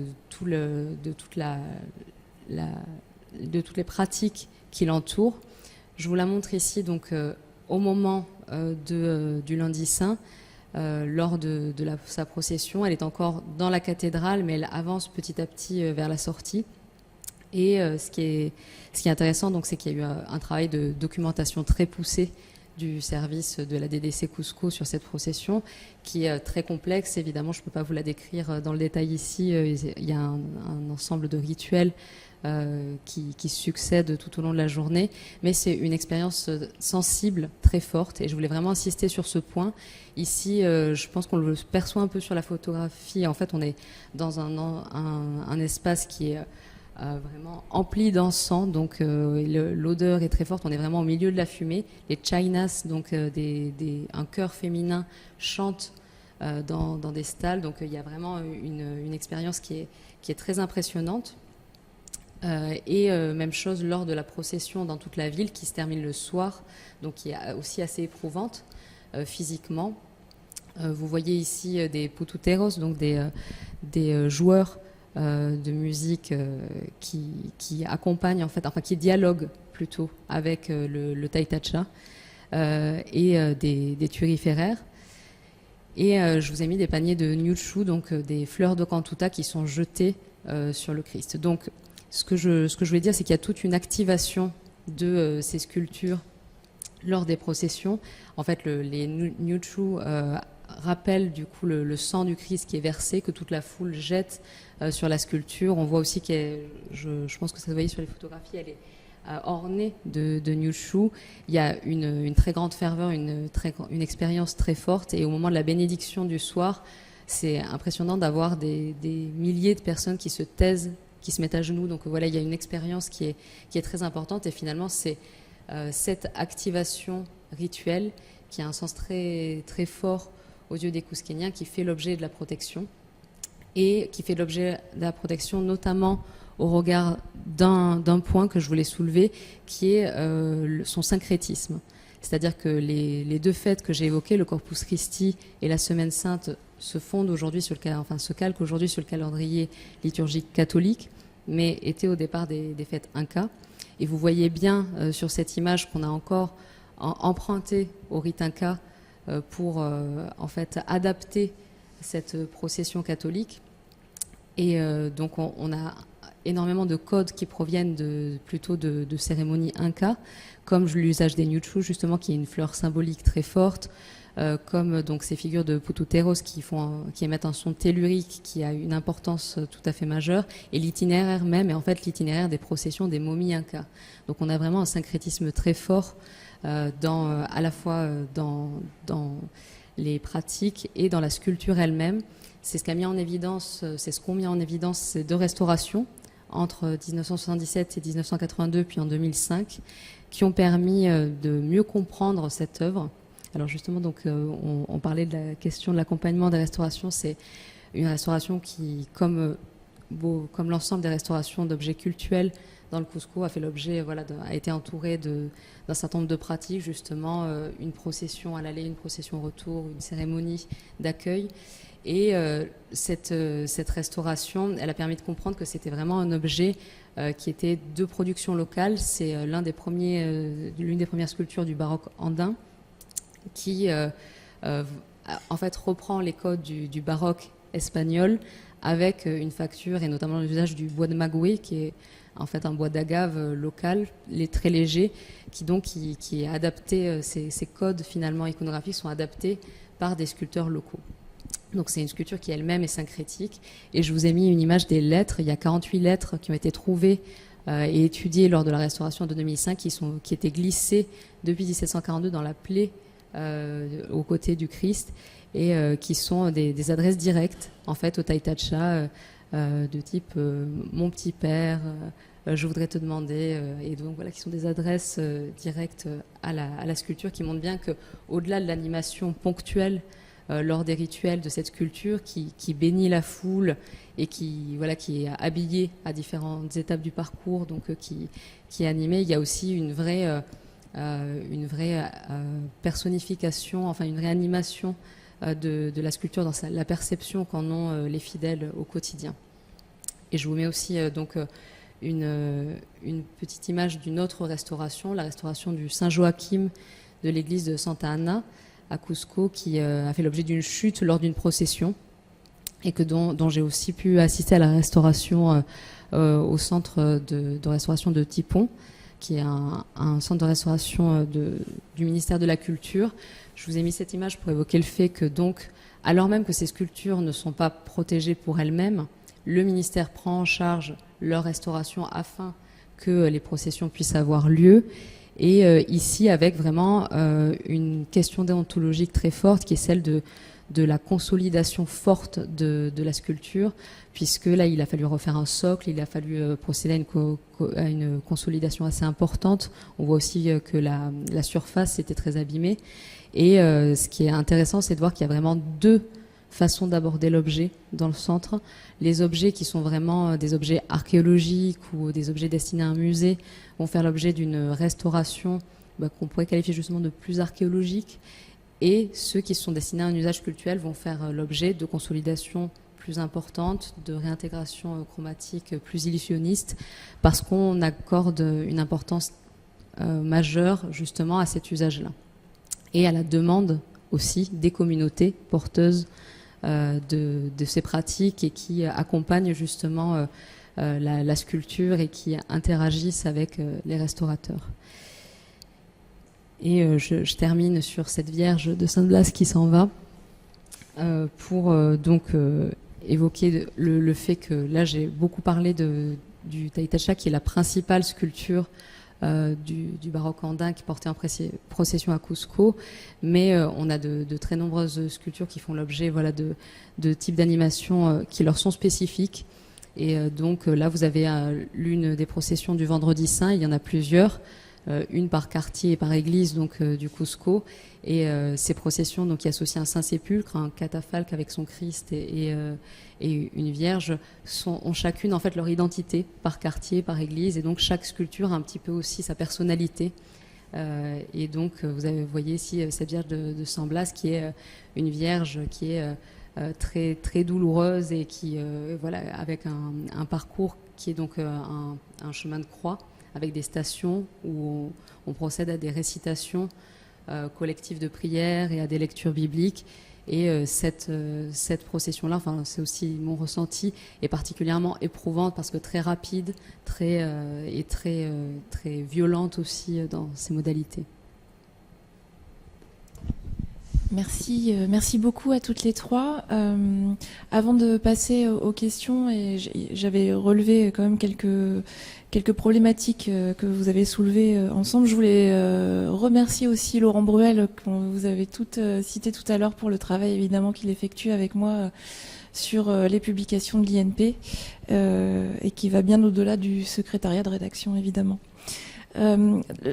toutes les pratiques qui l'entourent. Je vous la montre ici donc au moment du lundi saint. Lors de sa procession, elle est encore dans la cathédrale, mais elle avance petit à petit vers la sortie. Et ce qui est intéressant, donc, c'est qu'il y a eu un travail de documentation très poussé du service de la DDC Cusco sur cette procession, qui est très complexe. Évidemment, je ne peux pas vous la décrire dans le détail ici. Il y a un ensemble de rituels qui succèdent tout au long de la journée, mais c'est une expérience sensible très forte, et je voulais vraiment insister sur ce point. Ici, je pense qu'on le perçoit un peu sur la photographie. En fait, on est dans un espace qui est vraiment empli d'encens, donc l'odeur est très forte. On est vraiment au milieu de la fumée. Les chainas, donc un chœur féminin, chante dans des stalles, donc il y a vraiment une expérience qui est très impressionnante. Et même chose lors de la procession dans toute la ville qui se termine le soir, donc qui est aussi assez éprouvante physiquement. Vous voyez ici des pututeros, donc des joueurs de musique qui accompagne, en fait, enfin qui dialogue plutôt avec le taïtacha et des turiféraires. Et je vous ai mis des paniers de nyuchu, donc des fleurs de cantuta qui sont jetées sur le Christ. Donc ce que je voulais dire, c'est qu'il y a toute une activation de ces sculptures lors des processions. En fait, les nyuchu rappellent du coup le sang du Christ qui est versé, que toute la foule jette sur la sculpture. On voit aussi je pense que ça se voyait sur les photographies, elle est ornée de nyuchu. Il y a une très grande ferveur, une expérience très forte. Et au moment de la bénédiction du soir, c'est impressionnant d'avoir des milliers de personnes qui se taisent, qui se mettent à genoux. Donc voilà, il y a une expérience qui est très importante. Et finalement, c'est cette activation rituelle qui a un sens très, très fort aux yeux des Cusquéniens, qui fait l'objet de la protection. Et qui fait l'objet de la protection notamment au regard d'un point que je voulais soulever, qui est son syncrétisme. C'est-à-dire que les deux fêtes que j'ai évoquées, le Corpus Christi et la Semaine Sainte, se calquent aujourd'hui sur le calendrier liturgique catholique, mais étaient au départ des fêtes Inca. Et vous voyez bien sur cette image qu'on a encore emprunté au rite Inca pour en fait adapter cette procession catholique. Et donc on a énormément de codes qui proviennent plutôt de cérémonies Inca, comme l'usage des nyuchu, justement, qui est une fleur symbolique très forte, comme donc ces figures de pututeros qui émettent un son tellurique qui a une importance tout à fait majeure, et l'itinéraire même, et en fait l'itinéraire des processions des momies Inca. Donc on a vraiment un syncrétisme très fort à la fois dans les pratiques et dans la sculpture elle-même. C'est ce qu'ont mis en évidence ces deux restaurations entre 1977 et 1982, puis en 2005, qui ont permis de mieux comprendre cette œuvre. Alors justement, donc, on parlait de la question de l'accompagnement des restaurations. C'est une restauration qui, comme l'ensemble des restaurations d'objets cultuels dans le Cusco, a fait l'objet, a été entourée d'un certain nombre de pratiques, justement, une procession à l'aller, une procession au retour, une cérémonie d'accueil. Et cette restauration, elle a permis de comprendre que c'était vraiment un objet qui était de production locale. C'est l'une des premières sculptures du baroque andin qui en fait reprend les codes du baroque espagnol avec une facture et notamment l'usage du bois de maguey qui est en fait un bois d'agave local, très léger, qui est adapté. Ces codes finalement iconographiques sont adaptés par des sculpteurs locaux. Donc c'est une sculpture qui elle-même est syncrétique. Et je vous ai mis une image des lettres. Il y a 48 lettres qui ont été trouvées et étudiées lors de la restauration de 2005 qui étaient glissées depuis 1742 dans la plaie aux côtés du Christ et qui sont des adresses directes en fait au taïtacha de type mon petit père, je voudrais te demander, et donc voilà, qui sont des adresses directes à la sculpture qui montrent bien que au-delà de l'animation ponctuelle lors des rituels de cette sculpture qui bénit la foule et qui est habillée à différentes étapes du parcours, donc qui est animée, il y a aussi une vraie personnification, enfin une réanimation de la sculpture dans la perception qu'en ont les fidèles au quotidien. Et je vous mets aussi une petite image d'une autre restauration, la restauration du Saint Joachim de l'église de Santa Ana à Cusco, qui a fait l'objet d'une chute lors d'une procession et dont j'ai aussi pu assister à la restauration au centre de restauration de Tipon, qui est un centre de restauration du ministère de la Culture. Je vous ai mis cette image pour évoquer le fait que donc, alors même que ces sculptures ne sont pas protégées pour elles-mêmes, le ministère prend en charge leur restauration afin que les processions puissent avoir lieu. Et ici, avec vraiment une question déontologique très forte, qui est celle de la consolidation forte de la sculpture, puisque là, il a fallu refaire un socle, il a fallu procéder à une consolidation assez importante. On voit aussi que la surface était très abîmée. Et ce qui est intéressant, c'est de voir qu'il y a vraiment deux façons d'aborder l'objet dans le centre. Les objets qui sont vraiment des objets archéologiques ou des objets destinés à un musée vont faire l'objet d'une restauration qu'on pourrait qualifier justement de plus archéologique. Et ceux qui sont destinés à un usage cultuel vont faire l'objet de consolidation plus importante, de réintégration chromatique plus illusionniste, parce qu'on accorde une importance majeure justement à cet usage-là. Et à la demande aussi des communautés porteuses de ces pratiques et qui accompagnent justement la sculpture et qui interagissent avec les restaurateurs. Et je termine sur cette Vierge de Saint-Blaise qui s'en va pour donc évoquer le fait que là j'ai beaucoup parlé du Taitacha qui est la principale sculpture du baroque andin qui portait en procession à Cusco, mais on a de très nombreuses sculptures qui font l'objet de types d'animation qui leur sont spécifiques. Et donc là, vous avez l'une des processions du Vendredi Saint, il y en a plusieurs, une par quartier et par église donc du Cusco. Et ces processions donc, qui associent un Saint-Sépulcre, un catafalque avec son Christ et une Vierge ont chacune en fait leur identité par quartier, par église, et donc chaque sculpture a un petit peu aussi sa personnalité. Et donc vous voyez ici cette Vierge de Saint-Blaise qui est une Vierge qui est très très douloureuse et qui avec un parcours qui est donc un chemin de croix avec des stations où on procède à des récitations collectives de prières et à des lectures bibliques. Et cette procession-là, enfin, c'est aussi mon ressenti, est particulièrement éprouvante parce que très rapide, très violente aussi dans ses modalités. Merci beaucoup à toutes les trois. Avant de passer aux questions, et j'avais relevé quand même quelques problématiques que vous avez soulevées ensemble. Je voulais remercier aussi Laurent Bruel, que vous avez toutes cité tout à l'heure, pour le travail évidemment qu'il effectue avec moi sur les publications de l'INP et qui va bien au-delà du secrétariat de rédaction évidemment.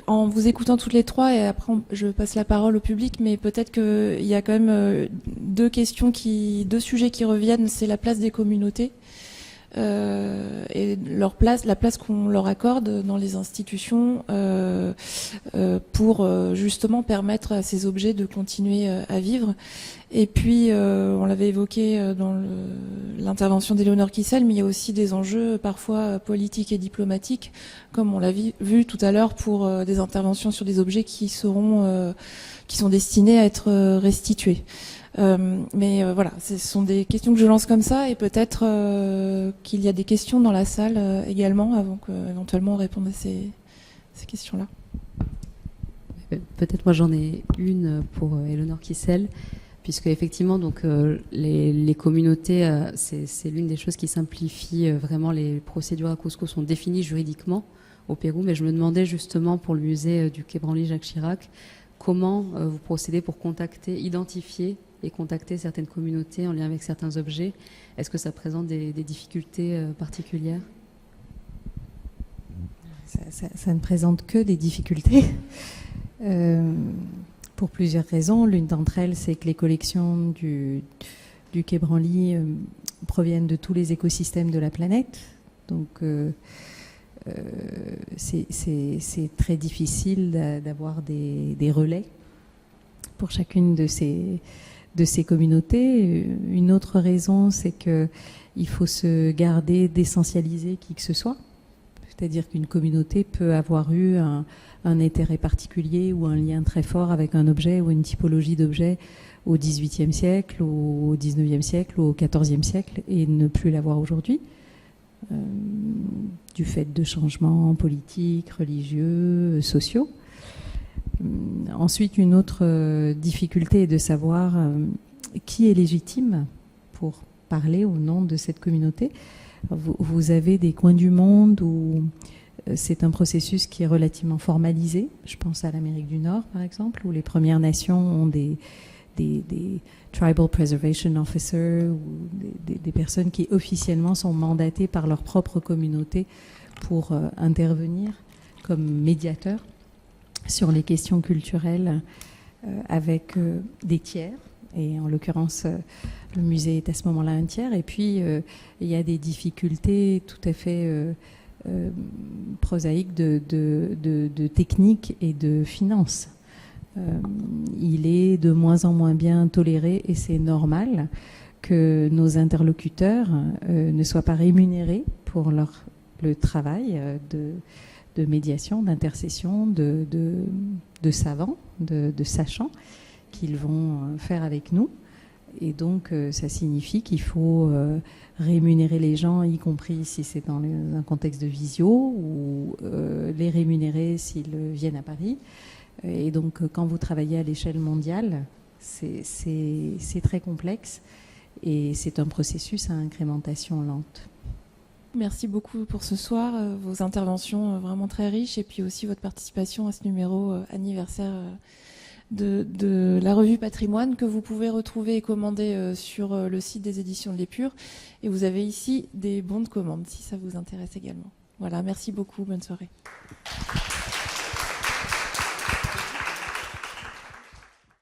En vous écoutant toutes les trois, et après je passe la parole au public, mais peut-être qu'il y a quand même deux sujets qui reviennent, c'est la place des communautés et la place qu'on leur accorde dans les institutions pour justement permettre à ces objets de continuer à vivre. Et puis, on l'avait évoqué dans l'intervention d'Éléonore Kissel, mais il y a aussi des enjeux parfois politiques et diplomatiques, comme on l'a vu tout à l'heure pour des interventions sur des objets qui sont destinés à être restitués. Mais voilà, ce sont des questions que je lance comme ça, et peut-être qu'il y a des questions dans la salle également, avant qu'éventuellement on réponde à ces questions-là. Peut-être moi j'en ai une pour Éléonore Kissel, puisque effectivement donc les communautés, c'est l'une des choses qui simplifie vraiment les procédures à Cusco, sont définies juridiquement au Pérou, mais je me demandais justement pour le musée du Quai Branly Jacques Chirac, comment vous procédez pour identifier et contacter certaines communautés en lien avec certains objets. Est-ce que ça présente des difficultés particulières ? Ça ne présente que des difficultés. Pour plusieurs raisons. L'une d'entre elles, c'est que les collections du Quai Branly proviennent de tous les écosystèmes de la planète. Donc, c'est très difficile d'avoir des relais pour chacune de ces communautés. Une autre raison, c'est qu'il faut se garder d'essentialiser qui que ce soit. C'est-à-dire qu'une communauté peut avoir eu un intérêt particulier ou un lien très fort avec un objet ou une typologie d'objet au XVIIIe siècle, ou au XIXe siècle, ou au XIVe siècle, et ne plus l'avoir aujourd'hui, du fait de changements politiques, religieux, sociaux. Ensuite, une autre difficulté est de savoir qui est légitime pour parler au nom de cette communauté. Vous avez des coins du monde où c'est un processus qui est relativement formalisé. Je pense à l'Amérique du Nord, par exemple, où les Premières Nations ont des Tribal Preservation Officers, ou des personnes qui officiellement sont mandatées par leur propre communauté pour intervenir comme médiateurs sur les questions culturelles avec des tiers. Et en l'occurrence, le musée est à ce moment-là un tiers. Et puis, il y a des difficultés tout à fait prosaïques de technique et de finances. Il est de moins en moins bien toléré, et c'est normal, que nos interlocuteurs ne soient pas rémunérés pour le travail de médiation, d'intercession, de savants, de sachants qu'ils vont faire avec nous. Et donc, ça signifie qu'il faut rémunérer les gens, y compris si c'est dans un contexte de visio, ou les rémunérer s'ils viennent à Paris. Et donc, quand vous travaillez à l'échelle mondiale, c'est très complexe et c'est un processus à incrémentation lente. Merci beaucoup pour ce soir, vos interventions vraiment très riches et puis aussi votre participation à ce numéro anniversaire de la revue Patrimoine que vous pouvez retrouver et commander sur le site des éditions de l'Épure. Et vous avez ici des bons de commande si ça vous intéresse également. Voilà, merci beaucoup, bonne soirée.